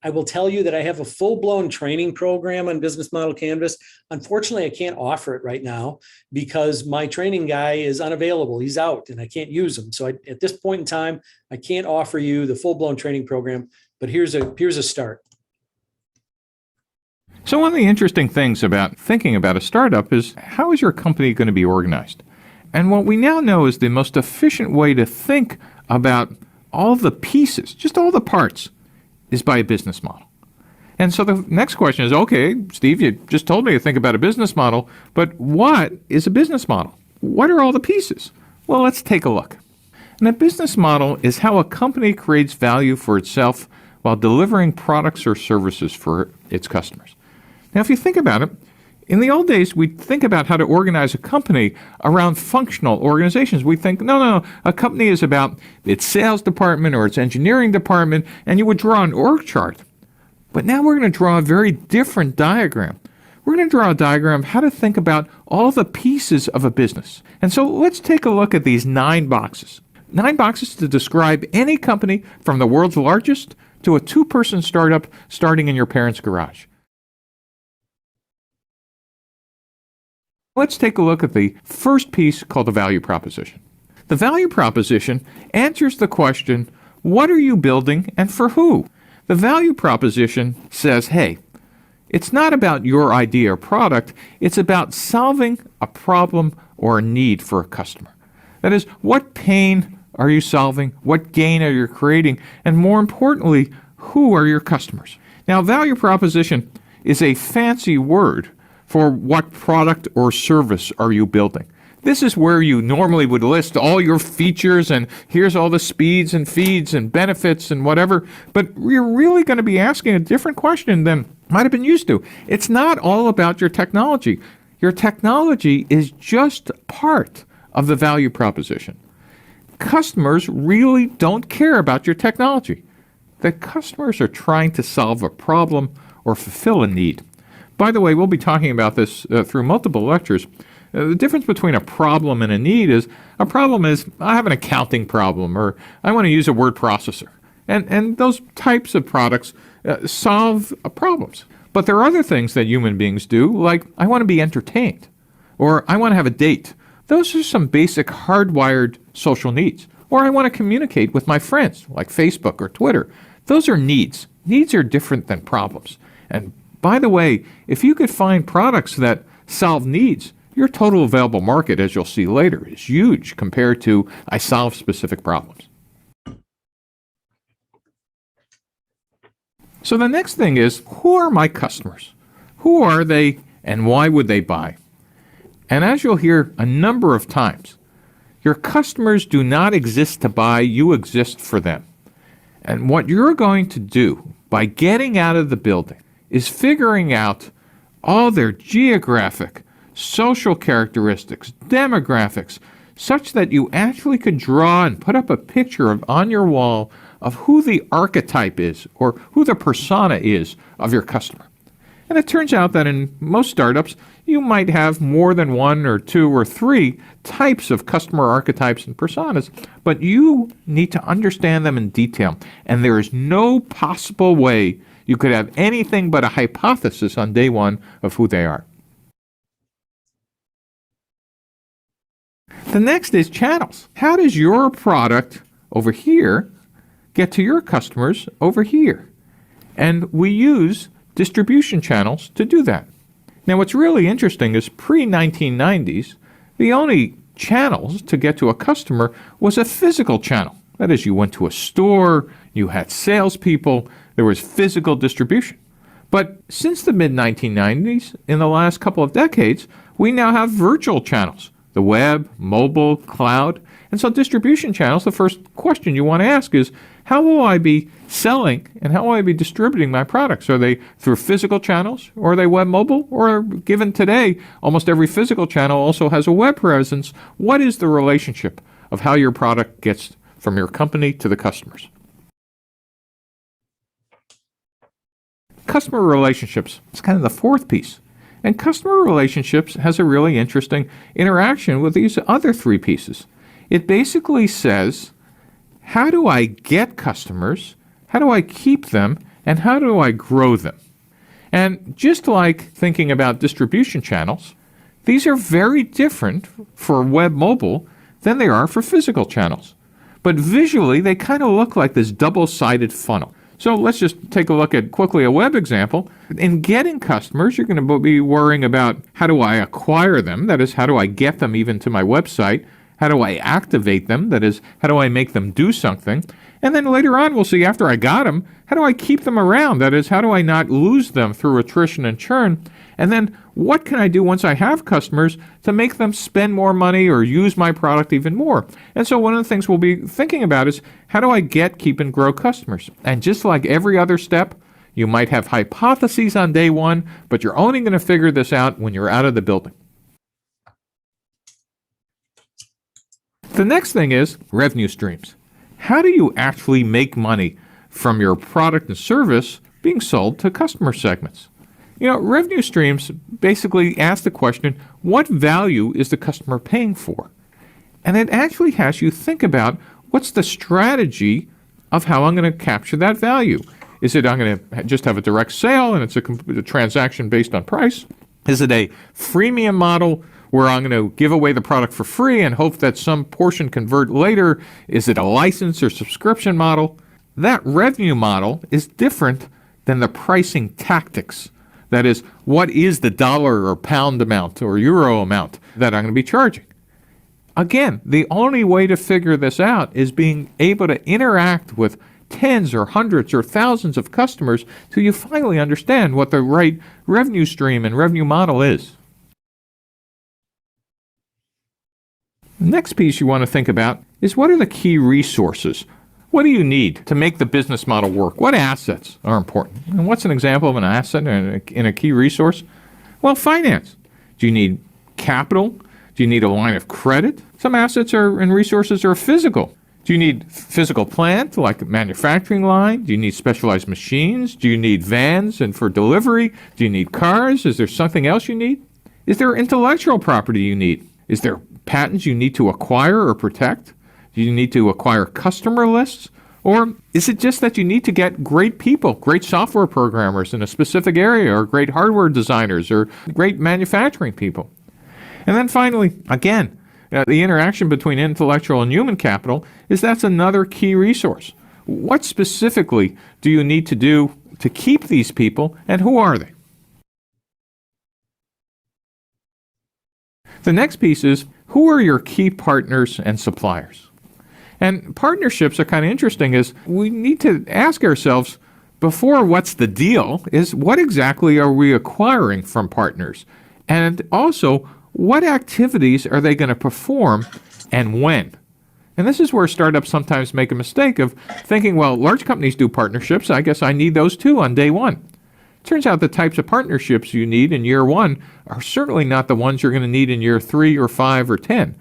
I will tell you that I have a full-blown training program on Business Model Canvas. Unfortunately, I can't offer it right now because my training guy is unavailable. He's out and I can't use him. So at this point in time, I can't offer you the full-blown training program, but here's a start. So one of the interesting things about thinking about a startup is, how is your company going to be organized? And what we now know is the most efficient way to think about all the pieces, just all the parts, is by a business model. And so the next question is, okay, Steve, you just told me to think about a business model, but what is a business model? What are all the pieces? Well, let's take a look. And a business model is how a company creates value for itself while delivering products or services for its customers. Now, if you think about it, in the old days, we'd think about how to organize a company around functional organizations. We think, no, a company is about its sales department or its engineering department, and you would draw an org chart. But now we're going to draw a very different diagram. We're going to draw a diagram of how to think about all the pieces of a business. And so let's take a look at these 9 boxes. 9 boxes to describe any company from the world's largest to a 2-person startup starting in your parents' garage. Let's take a look at the first piece called the value proposition. The value proposition answers the question, what are you building and for who? The value proposition says, hey, it's not about your idea or product, it's about solving a problem or a need for a customer. That is, what pain are you solving? What gain are you creating? And more importantly, who are your customers? Now, value proposition is a fancy word for what product or service are you building. This is where you normally would list all your features and here's all the speeds and feeds and benefits and whatever, but you're really going to be asking a different question than might have been used to. It's not all about your technology. Your technology is just part of the value proposition. Customers really don't care about your technology. The customers are trying to solve a problem or fulfill a need. By the way, we'll be talking about this through multiple lectures. The difference between a problem and a need is a problem is I have an accounting problem or I want to use a word processor. And those types of products solve problems. But there are other things that human beings do, like I want to be entertained or I want to have a date. Those are some basic hardwired social needs. Or I want to communicate with my friends, like Facebook or Twitter. Those are needs. Needs are different than problems. And by the way, if you could find products that solve needs, your total available market, as you'll see later, is huge compared to I solve specific problems. So the next thing is, who are my customers? Who are they and why would they buy? And as you'll hear a number of times, your customers do not exist to buy, you exist for them. And what you're going to do by getting out of the building is figuring out all their geographic, social characteristics, demographics, such that you actually could draw and put up a picture on your wall of who the archetype is or who the persona is of your customer. And it turns out that in most startups, you might have more than one or two or three types of customer archetypes and personas, but you need to understand them in detail. And there is no possible way you could have anything but a hypothesis on day one of who they are. The next is channels. How does your product over here get to your customers over here? And we use distribution channels to do that. Now, what's really interesting is pre-1990s, the only channels to get to a customer was a physical channel. That is, you went to a store, you had salespeople, there was physical distribution. But since the mid-1990s, in the last couple of decades, we now have virtual channels. The web, mobile, cloud. And so distribution channels, the first question you want to ask is, how will I be selling and how will I be distributing my products? Are they through physical channels or are they web mobile? Or given today, almost every physical channel also has a web presence. What is the relationship of how your product gets from your company to the customers? Customer relationships is kind of the fourth piece. And customer relationships has a really interesting interaction with these other three pieces. It basically says, how do I get customers? How do I keep them? And how do I grow them? And just like thinking about distribution channels, these are very different for web mobile than they are for physical channels. But visually, they kind of look like this double-sided funnel. So let's just take a look at quickly a web example. In getting customers, you're going to be worrying about how do I acquire them? That is, how do I get them even to my website? How do I activate them? That is, how do I make them do something? And then later on, we'll see after I got them, how do I keep them around? That is, how do I not lose them through attrition and churn? And then what can I do once I have customers to make them spend more money or use my product even more? And so one of the things we'll be thinking about is how do I get, keep, and grow customers? And just like every other step, you might have hypotheses on day one, but you're only going to figure this out when you're out of the building. The next thing is revenue streams. How do you actually make money from your product and service being sold to customer segments? You know, revenue streams basically ask the question, what value is the customer paying for? And it actually has you think about what's the strategy of how I'm going to capture that value. Is it I'm going to just have a direct sale and it's a transaction based on price? Is it a freemium model where I'm going to give away the product for free and hope that some portion convert later? Is it a license or subscription model? That revenue model is different than the pricing tactics. That is, what is the dollar or pound amount or euro amount that I'm going to be charging? Again, the only way to figure this out is being able to interact with tens or hundreds or thousands of customers till you finally understand what the right revenue stream and revenue model is. The next piece you want to think about is, what are the key resources? What do you need to make the business model work? What assets are important? And what's an example of an asset in a key resource? Well, finance. Do you need capital? Do you need a line of credit? Some assets and resources are physical. Do you need physical plant, like a manufacturing line? Do you need specialized machines? Do you need vans and for delivery? Do you need cars? Is there something else you need? Is there intellectual property you need? Is there patents you need to acquire or protect? Do you need to acquire customer lists? Or is it just that you need to get great people, great software programmers in a specific area, or great hardware designers, or great manufacturing people? And then finally, again, the interaction between intellectual and human capital that's another key resource. What specifically do you need to do to keep these people, and who are they? The next piece is, who are your key partners and suppliers? And partnerships are kind of interesting, is we need to ask ourselves, before what's the deal, is what exactly are we acquiring from partners? And also, what activities are they going to perform and when? And this is where startups sometimes make a mistake of thinking, well, large companies do partnerships, I guess I need those too on day one. Turns out the types of partnerships you need in year one are certainly not the ones you're going to need in year 3 or 5 or 10.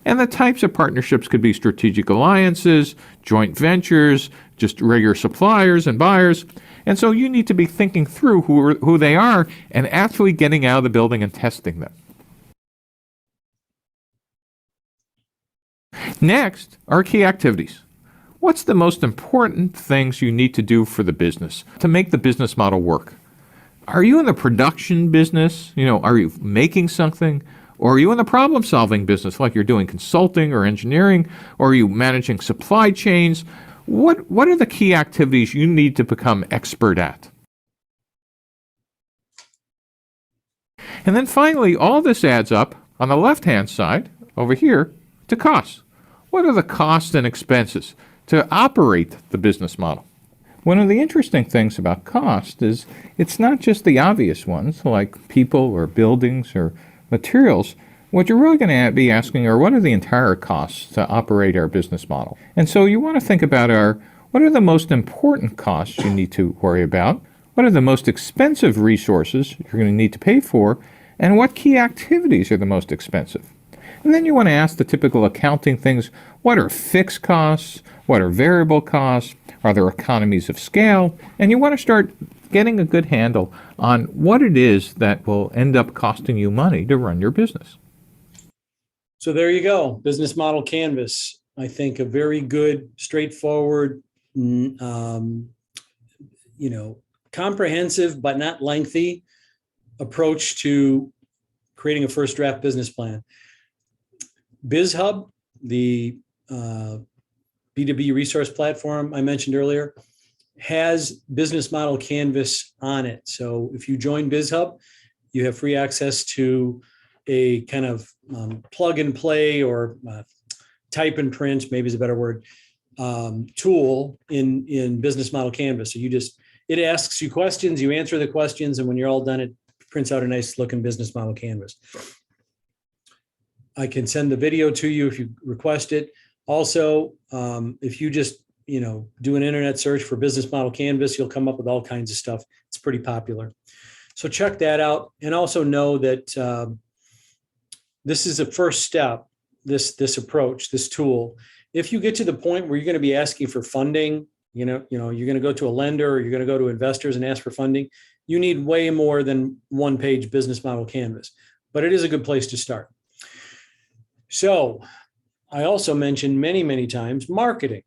And the types of partnerships could be strategic alliances, joint ventures, just regular suppliers and buyers. And so you need to be thinking through who they are and actually getting out of the building and testing them. Next are key activities. What's the most important things you need to do for the business to make the business model work? Are you in the production business? Are you making something? Or are you in the problem-solving business, like you're doing consulting or engineering? Or are you managing supply chains? What are the key activities you need to become expert at? And then finally, all this adds up on the left-hand side, over here, to costs. What are the costs and expenses to operate the business model? One of the interesting things about cost is it's not just the obvious ones, like people or buildings or materials. What you're really going to be asking are, what are the entire costs to operate our business model? And so you want to think about what are the most important costs you need to worry about? What are the most expensive resources you're going to need to pay for? And what key activities are the most expensive? And then you want to ask the typical accounting things. What are fixed costs? What are variable costs? Are there economies of scale? And you want to start getting a good handle on what it is that will end up costing you money to run your business. So there you go, business model canvas. I think a very good, straightforward, comprehensive but not lengthy approach to creating a first draft business plan. BizHub, the B2B resource platform I mentioned earlier, has business model canvas on it. So if you join BizHub, you have free access to a kind of plug and play or type and print, maybe is a better word, tool in business model canvas. So it asks you questions, you answer the questions, and when you're all done, it prints out a nice looking business model canvas. I can send the video to you if you request it. Also, if you just do an internet search for business model canvas, you'll come up with all kinds of stuff. It's pretty popular. So check that out, and also know that this is a first step. This approach, this tool. If you get to the point where you're going to be asking for funding, you're going to go to a lender or you're going to go to investors and ask for funding, you need way more than one-page business model canvas. But it is a good place to start. So I also mentioned many, many times marketing.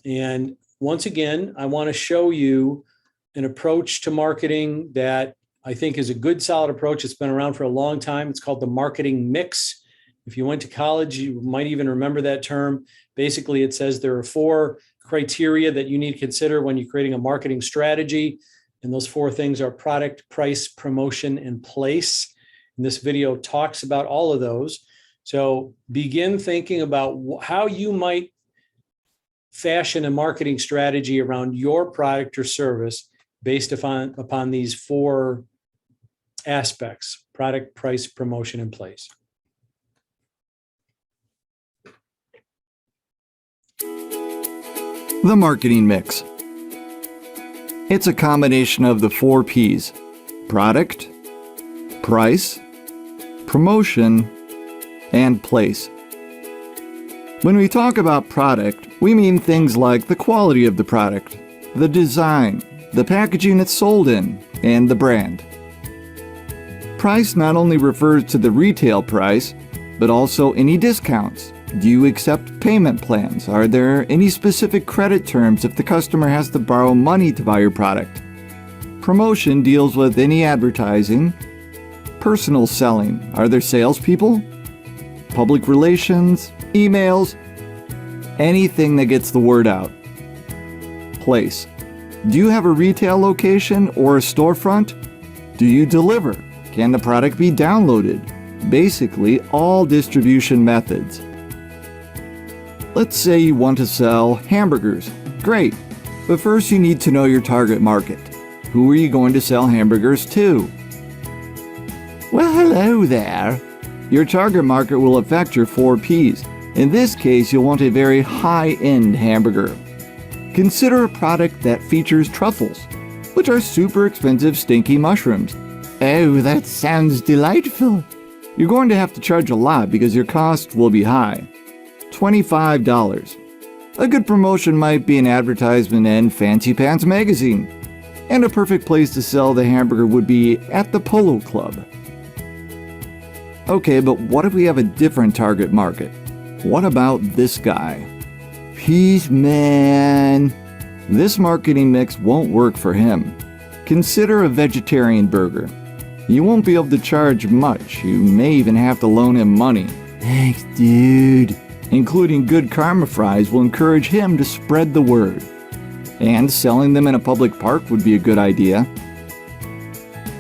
And once again, I want to show you an approach to marketing that I think is a good, solid approach. It's been around for a long time. It's called the marketing mix. If you went to college, you might even remember that term. Basically, it says there are 4 criteria that you need to consider when you're creating a marketing strategy. And those 4 things are product, price, promotion, and place. And this video talks about all of those. So begin thinking about how you might fashion a marketing strategy around your product or service based upon these 4 aspects: product, price, promotion, and place. The marketing mix. It's a combination of the 4 P's: product, price, promotion, and place. When we talk about product, we mean things like the quality of the product, the design, the packaging it's sold in, and the brand. Price not only refers to the retail price, but also any discounts. Do you accept payment plans? Are there any specific credit terms if the customer has to borrow money to buy your product? Promotion deals with any advertising. Personal selling. Are there salespeople? Public relations, emails, anything that gets the word out. Place. Do you have a retail location or a storefront? Do you deliver? Can the product be downloaded? Basically, all distribution methods. Let's say you want to sell hamburgers. Great, but first you need to know your target market. Who are you going to sell hamburgers to? Well, hello there. Your target market will affect your 4 Ps. In this case, you'll want a very high-end hamburger. Consider a product that features truffles, which are super expensive stinky mushrooms. Oh, that sounds delightful. You're going to have to charge a lot because your cost will be high. $25. A good promotion might be an advertisement in Fancy Pants magazine. And a perfect place to sell the hamburger would be at the Polo Club. Okay, but what if we have a different target market? What about this guy? Peace man. This marketing mix won't work for him. Consider a vegetarian burger. You won't be able to charge much. You may even have to loan him money. Thanks, dude. Including good karma fries will encourage him to spread the word. And selling them in a public park would be a good idea.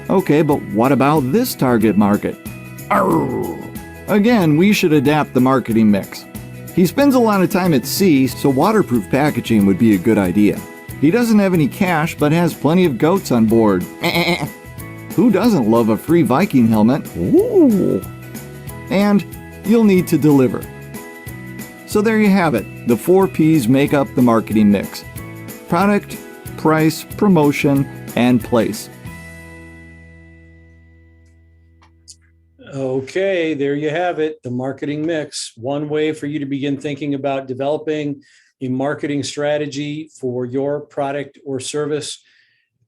Okay, but what about this target market? Arr! Again, we should adapt the marketing mix. He spends a lot of time at sea, so waterproof packaging would be a good idea. He doesn't have any cash, but has plenty of goats on board. Who doesn't love a free Viking helmet? Ooh! And you'll need to deliver. So there you have it. The 4 Ps make up the marketing mix: product, price, promotion, and place. Okay, there you have it, the marketing mix. One way for you to begin thinking about developing a marketing strategy for your product or service.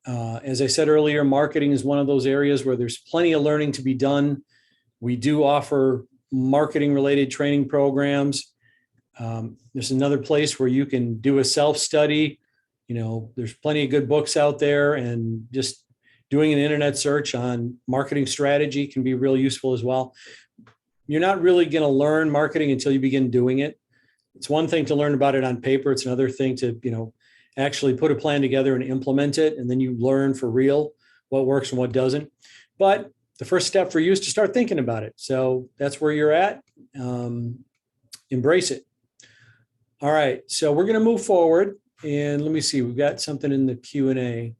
As I said earlier, marketing is one of those areas where there's plenty of learning to be done. We do offer marketing-related training programs. There's another place where you can do a self-study. There's plenty of good books out there, and just doing an internet search on marketing strategy can be real useful as well. You're not really going to learn marketing until you begin doing it. It's one thing to learn about it on paper. It's another thing to, actually put a plan together and implement it. And then you learn for real what works and what doesn't. But the first step for you is to start thinking about it. So that's where you're at. Embrace it. All right. So we're going to move forward, and let me see. We've got something in the Q&A.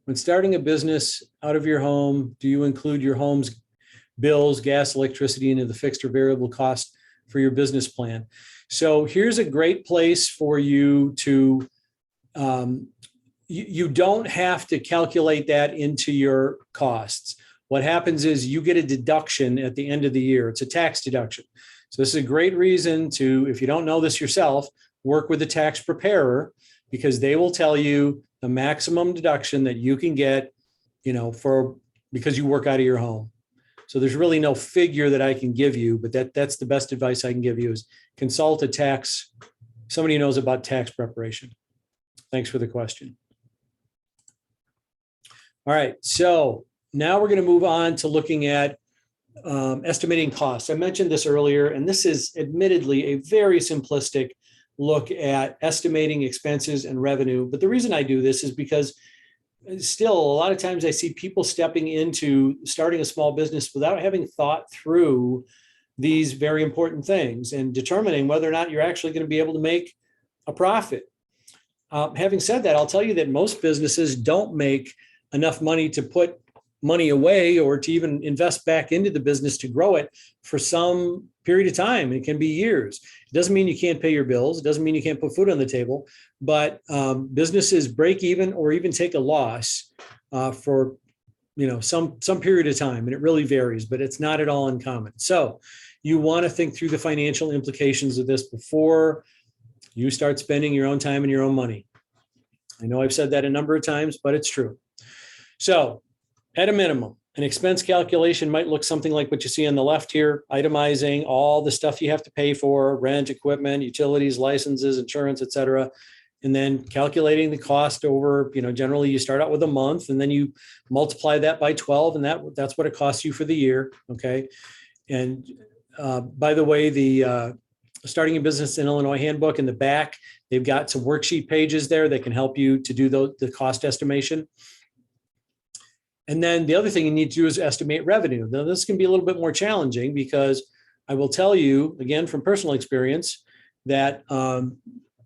When starting a business out of your home, do you include your home's bills, gas, electricity into the fixed or variable cost for your business plan? So here's a great place for you to, you don't have to calculate that into your costs. What happens is you get a deduction at the end of the year. It's a tax deduction. So this is a great reason to, if you don't know this yourself, work with a tax preparer, because they will tell you the maximum deduction that you can get, because you work out of your home. So there's really no figure that I can give you, but that's the best advice I can give you is consult somebody who knows about tax preparation. Thanks for the question. All right, so now we're going to move on to looking at estimating costs. I mentioned this earlier, and this is admittedly a very simplistic look at estimating expenses and revenue. But the reason I do this is because still a lot of times I see people stepping into starting a small business without having thought through these very important things and determining whether or not you're actually going to be able to make a profit. Having said that, I'll tell you that most businesses don't make enough money to put money away or to even invest back into the business to grow it for some period of time. It can be years. It doesn't mean you can't pay your bills. It doesn't mean you can't put food on the table, but businesses break even or even take a loss for some period of time, and it really varies, but it's not at all uncommon. So you want to think through the financial implications of this before you start spending your own time and your own money. I know I've said that a number of times, but it's true. So at a minimum, an expense calculation might look something like what you see on the left here, itemizing all the stuff you have to pay for, rent, equipment, utilities, licenses, insurance, et cetera. And then calculating the cost over, generally you start out with a month and then you multiply that by 12 and that's what it costs you for the year. Okay. And by the way, the Starting a Business in Illinois handbook in the back, they've got some worksheet pages there that can help you to do the cost estimation. And then the other thing you need to do is estimate revenue. Now, this can be a little bit more challenging because I will tell you, again, from personal experience, that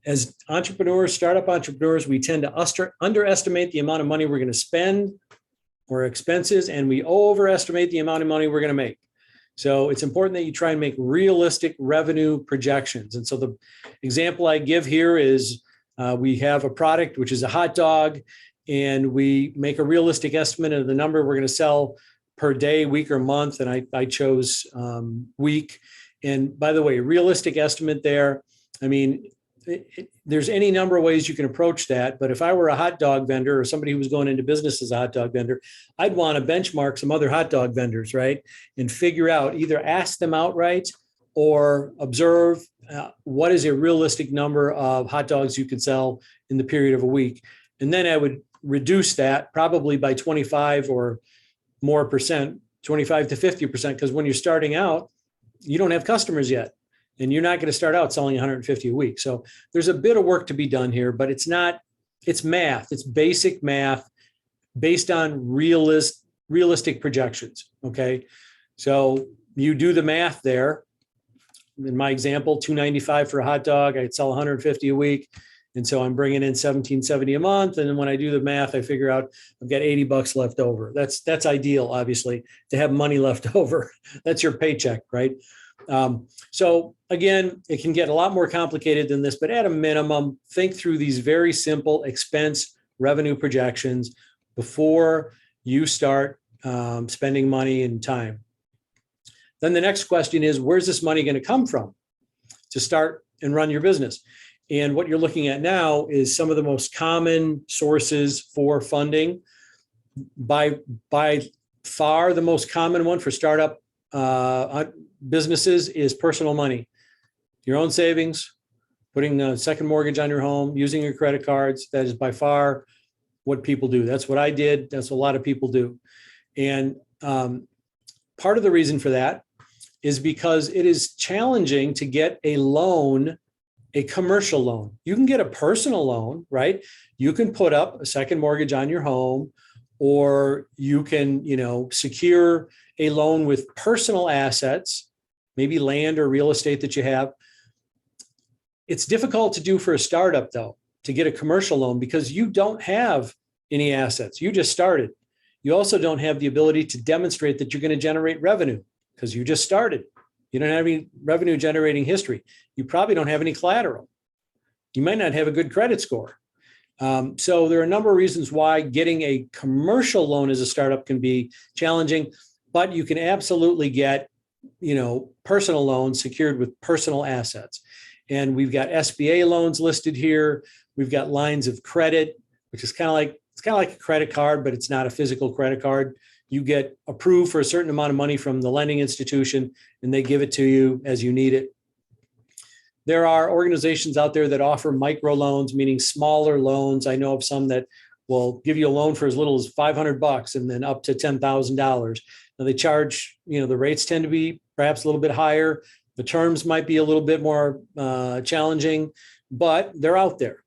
as entrepreneurs, startup entrepreneurs, we tend to underestimate the amount of money we're going to spend or expenses, and we overestimate the amount of money we're going to make. So it's important that you try and make realistic revenue projections. And so the example I give here is we have a product, which is a hot dog, and we make a realistic estimate of the number we're going to sell per day, week, or month. And I chose week. And by the way, realistic estimate there, I mean, there's any number of ways you can approach that. But if I were a hot dog vendor or somebody who was going into business as a hot dog vendor, I'd want to benchmark some other hot dog vendors, right? And figure out, either ask them outright or observe what is a realistic number of hot dogs you could sell in the period of a week. And then I would reduce that probably by 25 or more percent, 25 to 50%, because when you're starting out, you don't have customers yet. And you're not going to start out selling 150 a week. So there's a bit of work to be done here, but it's math. It's basic math based on realistic projections. Okay. So you do the math there. In my example, $2.95 for a hot dog, I'd sell 150 a week. And so I'm bringing in $17.70 a month. And then when I do the math, I figure out I've got $80 left over. That's ideal, obviously, to have money left over. That's your paycheck, right? So again, it can get a lot more complicated than this, but at a minimum, think through these very simple expense revenue projections before you start spending money and time. Then the next question is, where's this money going to come from to start and run your business? And what you're looking at now is some of the most common sources for funding. By far, the most common one for startup businesses is personal money, your own savings, putting a second mortgage on your home, using your credit cards. That is by far what people do. That's what I did. That's what a lot of people do. And part of the reason for that is because it is challenging to get a loan, a commercial loan. You can get a personal loan, right? You can put up a second mortgage on your home, or you can, secure a loan with personal assets, maybe land or real estate that you have. It's difficult to do for a startup, though, to get a commercial loan because you don't have any assets. You just started. You also don't have the ability to demonstrate that you're going to generate revenue because you just started. You don't have any revenue generating history. You probably don't have any collateral. You might not have a good credit score. So there are a number of reasons why getting a commercial loan as a startup can be challenging, but you can absolutely get, personal loans secured with personal assets. And we've got SBA loans listed here. We've got lines of credit, which is kind of like a credit card, but it's not a physical credit card. You get approved for a certain amount of money from the lending institution, and they give it to you as you need it. There are organizations out there that offer microloans, meaning smaller loans. I know of some that will give you a loan for as little as $500 and then up to $10,000. Now they charge, the rates tend to be perhaps a little bit higher. The terms might be a little bit more challenging, but they're out there.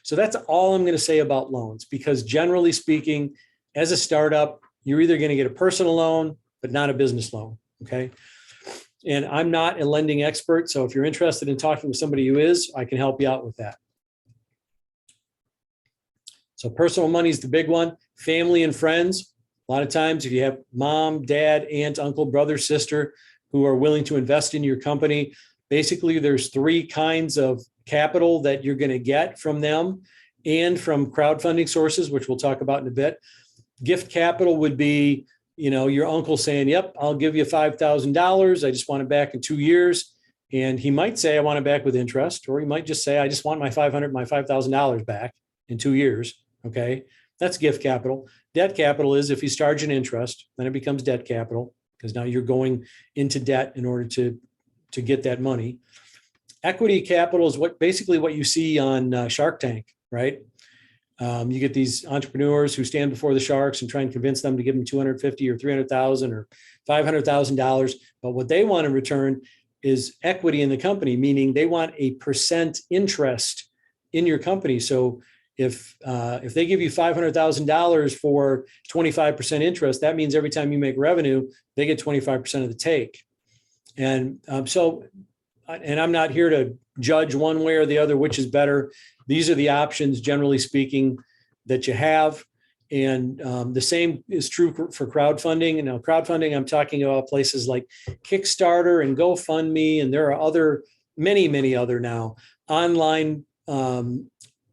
So that's all I'm going to say about loans, because generally speaking, as a startup, you're either going to get a personal loan, but not a business loan. Okay. And I'm not a lending expert. So if you're interested in talking with somebody who is, I can help you out with that. So personal money is the big one. Family and friends. A lot of times if you have mom, dad, aunt, uncle, brother, sister who are willing to invest in your company, basically there's three kinds of capital that you're going to get from them and from crowdfunding sources, which we'll talk about in a bit. Gift capital would be, your uncle saying, yep, I'll give you $5,000. I just want it back in 2 years. And he might say, I want it back with interest, or he might just say, I just want my $5,000 back in 2 years. Okay. That's gift capital. Debt capital is if he's charging interest, then it becomes debt capital because now you're going into debt in order to get that money. Equity capital is basically what you see on Shark Tank, right? You get these entrepreneurs who stand before the sharks and try and convince them to give them $250,000 or $300,000 or $500,000. But what they want in return is equity in the company, meaning they want a percent interest in your company. So if they give you $500,000 for 25% interest, that means every time you make revenue, they get 25% of the take. And and I'm not here to judge one way or the other, which is better. These are the options, generally speaking, that you have. And the same is true for crowdfunding. And now crowdfunding, I'm talking about places like Kickstarter and GoFundMe. And there are many other now online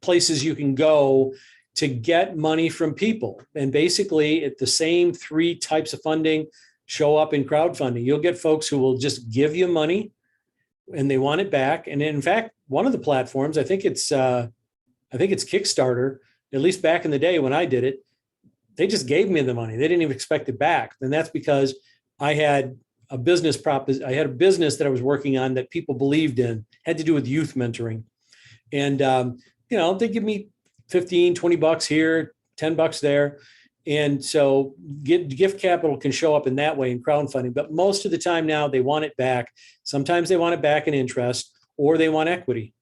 places you can go to get money from people. And basically, the same three types of funding show up in crowdfunding. You'll get folks who will just give you money and they want it back. And in fact, one of the platforms, I think it's Kickstarter, at least back in the day when I did it, they just gave me the money. They didn't even expect it back. And that's because I had a business that I was working on that people believed in, had to do with youth mentoring. And, they give me 15, 20 bucks here, 10 bucks there. And so gift capital can show up in that way in crowdfunding, but most of the time now they want it back. Sometimes they want it back in interest or they want equity,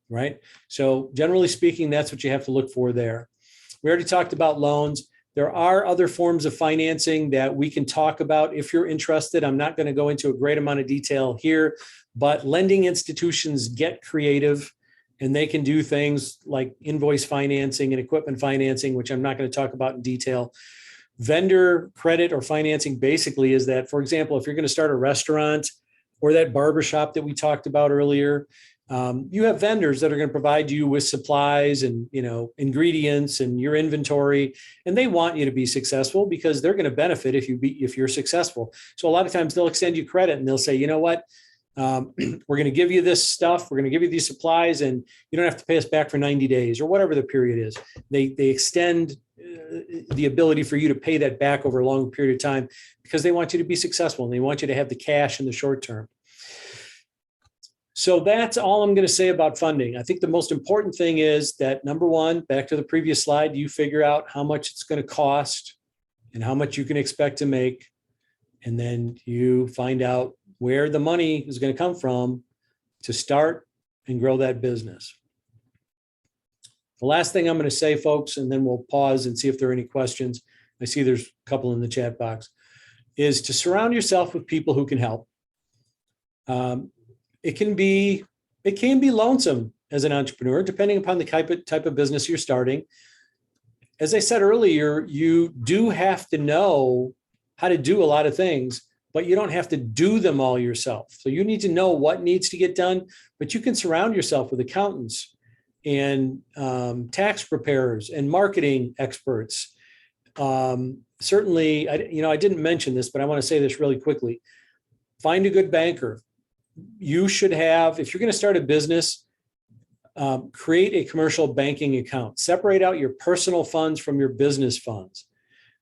right? So generally speaking, that's what you have to look for there. We already talked about loans. There are other forms of financing that we can talk about if you're interested. I'm not going to go into a great amount of detail here, but lending institutions get creative. And they can do things like invoice financing and equipment financing, which I'm not going to talk about in detail. Vendor credit or financing basically is that, for example, if you're going to start a restaurant or that barbershop that we talked about earlier, you have vendors that are going to provide you with supplies and ingredients and your inventory, and they want you to be successful because they're going to benefit if you're successful. So a lot of times they'll extend you credit and they'll say, you know what? We're going to give you this stuff. We're going to give you these supplies and you don't have to pay us back for 90 days or whatever the period is. They extend the ability for you to pay that back over a long period of time because they want you to be successful and they want you to have the cash in the short term. So that's all I'm going to say about funding. I think the most important thing is that, number one, back to the previous slide, you figure out how much it's going to cost and how much you can expect to make. And then you find out where the money is going to come from to start and grow that business. The last thing I'm going to say, folks, and then we'll pause and see if there are any questions. I see there's a couple in the chat box, is to surround yourself with people who can help. It can be lonesome as an entrepreneur, depending upon the type of business you're starting. As I said earlier, you do have to know how to do a lot of things, but you don't have to do them all yourself. So you need to know what needs to get done, but you can surround yourself with accountants and tax preparers and marketing experts. Certainly, I didn't mention this, but I want to say this really quickly. Find a good banker. You should have, if you're going to start a business, create a commercial banking account. Separate out your personal funds from your business funds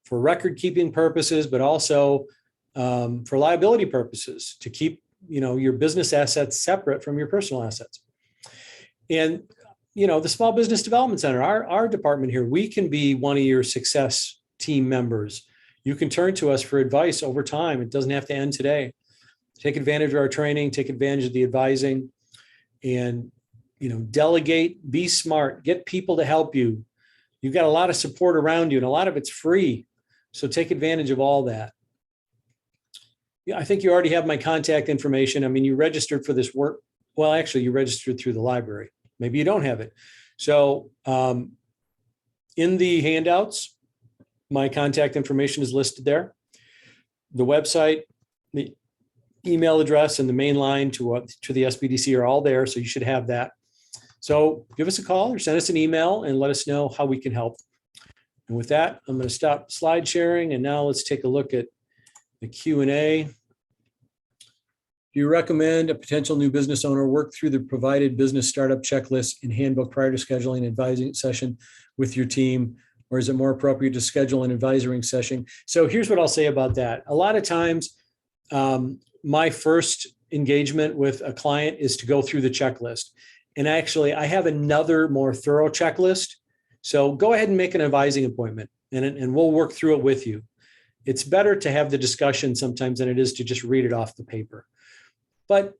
for record-keeping purposes, but also for liability purposes to keep, your business assets separate from your personal assets. And, the Small Business Development Center, our department here, we can be one of your success team members. You can turn to us for advice over time. It doesn't have to end today. Take advantage of our training, take advantage of the advising, and, delegate, be smart, get people to help you. You've got a lot of support around you and a lot of it's free. So take advantage of all that. Yeah, I think you already have my contact information. I mean, you registered for this work. Well, actually, you registered through the library. Maybe you don't have it. So In the handouts, my contact information is listed there. The website, the email address, and the main line to the SBDC are all there, so you should have that. So give us a call or send us an email and let us know how we can help. And with that, I'm going to stop slide sharing, and now let's take a look at the Q&A. Do you recommend a potential new business owner work through the provided business startup checklist and handbook prior to scheduling an advising session with your team, or is it more appropriate to schedule an advisory session? So here's what I'll say about that. A lot of times, my first engagement with a client is to go through the checklist. And actually, I have another more thorough checklist. So go ahead and make an advising appointment, and we'll work through it with you. It's better to have the discussion sometimes than it is to just read it off the paper. But,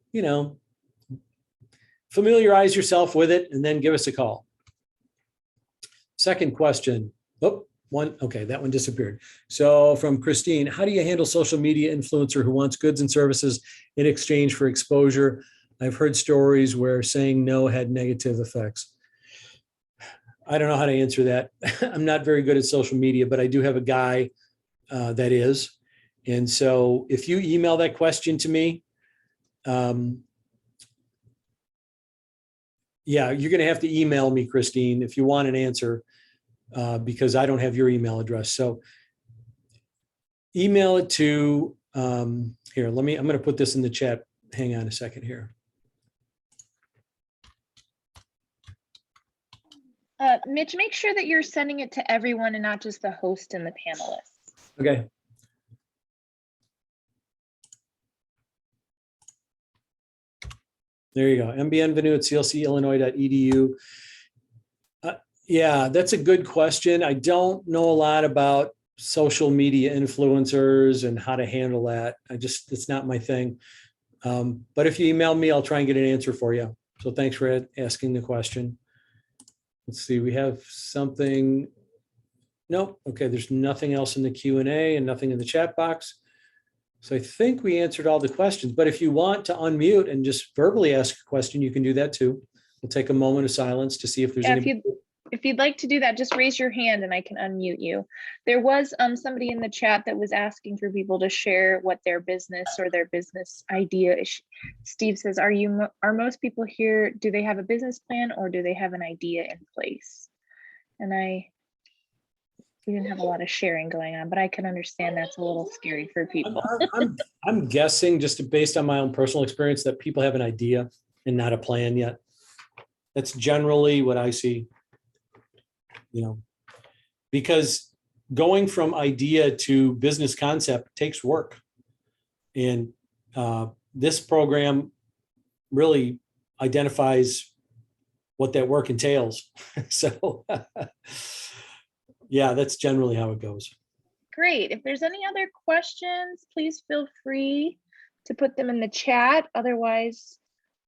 familiarize yourself with it and then give us a call. Second question. Oh, okay, that one disappeared. So from Christine, how do you handle social media influencer who wants goods and services in exchange for exposure? I've heard stories where saying no had negative effects. I don't know how to answer that. I'm not very good at social media, but I do have a guy that is. And so if you email that question to me, yeah, you're going to have to email me, Christine, if you want an answer, because I don't have your email address. So email it to, here, I'm going to put this in the chat. Hang on a second here. Mitch, make sure that you're sending it to everyone and not just the host and the panelists. Okay. There you go. mbienvenue@clcillinois.edu. Yeah, that's a good question. I don't know a lot about social media influencers and how to handle that. It's not my thing. But if you email me, I'll try and get an answer for you. So thanks for asking the question. Let's see, we have something. Nope. Okay, there's nothing else in the Q&A and nothing in the chat box. So I think we answered all the questions, but if you want to unmute and just verbally ask a question, you can do that too. We'll take a moment of silence to see if there's any. If you'd like to do that, just raise your hand and I can unmute you. There was somebody in the chat that was asking for people to share what their business or their business idea is. Steve says, are most people here, do they have a business plan or do they have an idea in place? And we didn't have a lot of sharing going on, but I can understand that's a little scary for people. I'm guessing, just based on my own personal experience, that people have an idea and not a plan yet. That's generally what I see. Because going from idea to business concept takes work. And this program really identifies what that work entails. So yeah, that's generally how it goes. Great. If there's any other questions, please feel free to put them in the chat. Otherwise,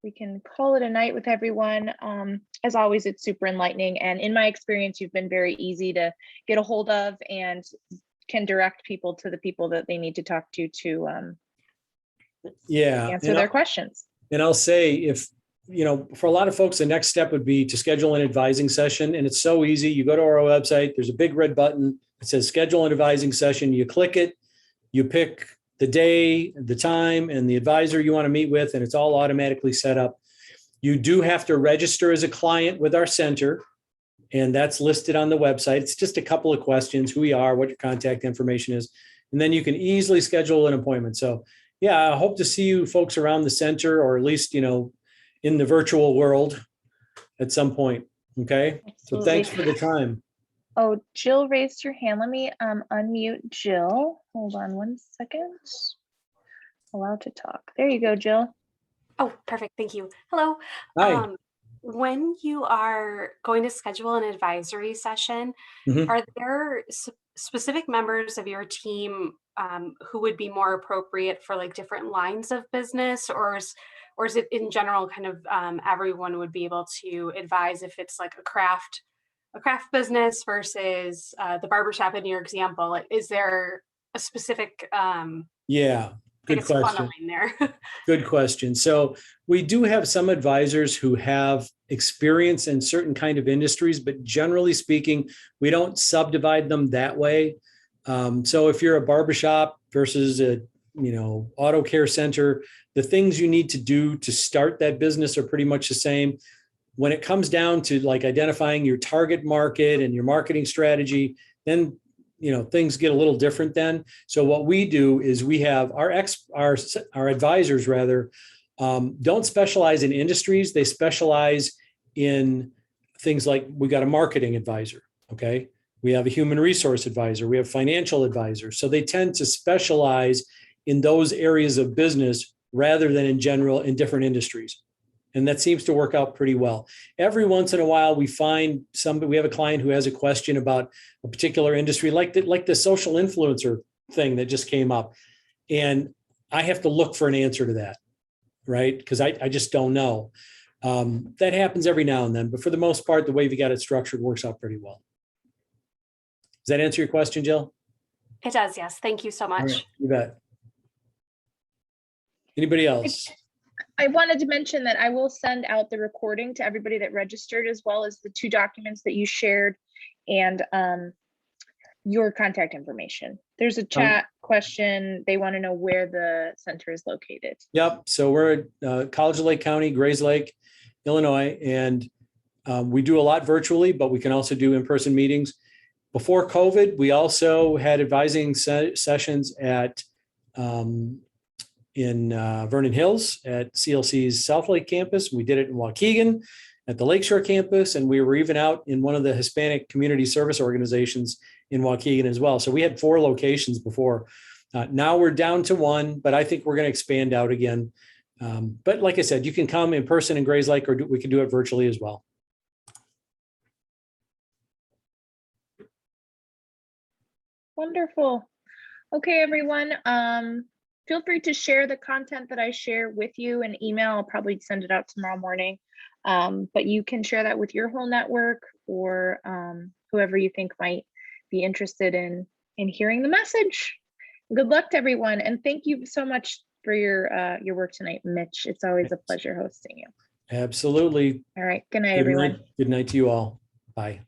we can call it a night with everyone. As always, it's super enlightening. And in my experience, you've been very easy to get a hold of and can direct people to the people that they need to talk to answer their questions. And I'll say, if, for a lot of folks, the next step would be to schedule an advising session. And it's so easy. You go to our website, there's a big red button that says schedule an advising session. You click it, you pick the day, the time, and the advisor you want to meet with, and it's all automatically set up. You do have to register as a client with our center, and that's listed on the website. It's just a couple of questions: who you are, what your contact information is, and then you can easily schedule an appointment. So yeah, I hope to see you folks around the center, or at least, in the virtual world at some point. Okay. Absolutely. So thanks for the time. Oh, Jill raised her hand. Let me unmute Jill. Hold on one second. Allowed to talk. There you go, Jill. Oh, perfect. Thank you. Hello. Hi. When you are going to schedule an advisory session, are there specific members of your team who would be more appropriate for like different lines of business, or is it in general kind of everyone would be able to advise if it's like a craft business versus the barbershop in your example? Is there a specific? Yeah. Good it's question. funneling there. Good question. So we do have some advisors who have experience in certain kind of industries, but generally speaking, we don't subdivide them that way. So if you're a barbershop versus a, auto care center, the things you need to do to start that business are pretty much the same. When it comes down to like identifying your target market and your marketing strategy, then things get a little different then. So what we do is we have our advisors rather don't specialize in industries. They specialize in things like we got a marketing advisor. Okay. We have a human resource advisor. We have financial advisors. So they tend to specialize in those areas of business rather than in general in different industries. And that seems to work out pretty well. Every once in a while, we find we have a client who has a question about a particular industry, like the social influencer thing that just came up. And I have to look for an answer to that, right? Because I just don't know. That happens every now and then, but for the most part, the way we got it structured works out pretty well. Does that answer your question, Jill? It does, yes. Thank you so much. All right, you bet. Anybody else? I wanted to mention that I will send out the recording to everybody that registered, as well as the 2 documents that you shared and your contact information. There's a chat question. They want to know where the center is located. Yep. So we're at College of Lake County, Grays Lake, Illinois, and we do a lot virtually, but we can also do in-person meetings. Before COVID, we also had advising sessions at in Vernon Hills at CLC's South Lake campus. We did it in Waukegan at the Lakeshore campus, and we were even out in one of the Hispanic community service organizations in Waukegan as well. So we had 4 locations before. Now we're down to 1, but I think we're going to expand out again. But like I said, you can come in person in Grays Lake, or we can do it virtually as well. Wonderful. Okay, everyone. Feel free to share the content that I share with you in email. I'll probably send it out tomorrow morning. But you can share that with your whole network or whoever you think might be interested in hearing the message. Good luck to everyone. And thank you so much for your work tonight, Mitch. It's always a pleasure hosting you. Absolutely. All right. Good night, everyone. Good night to you all. Bye.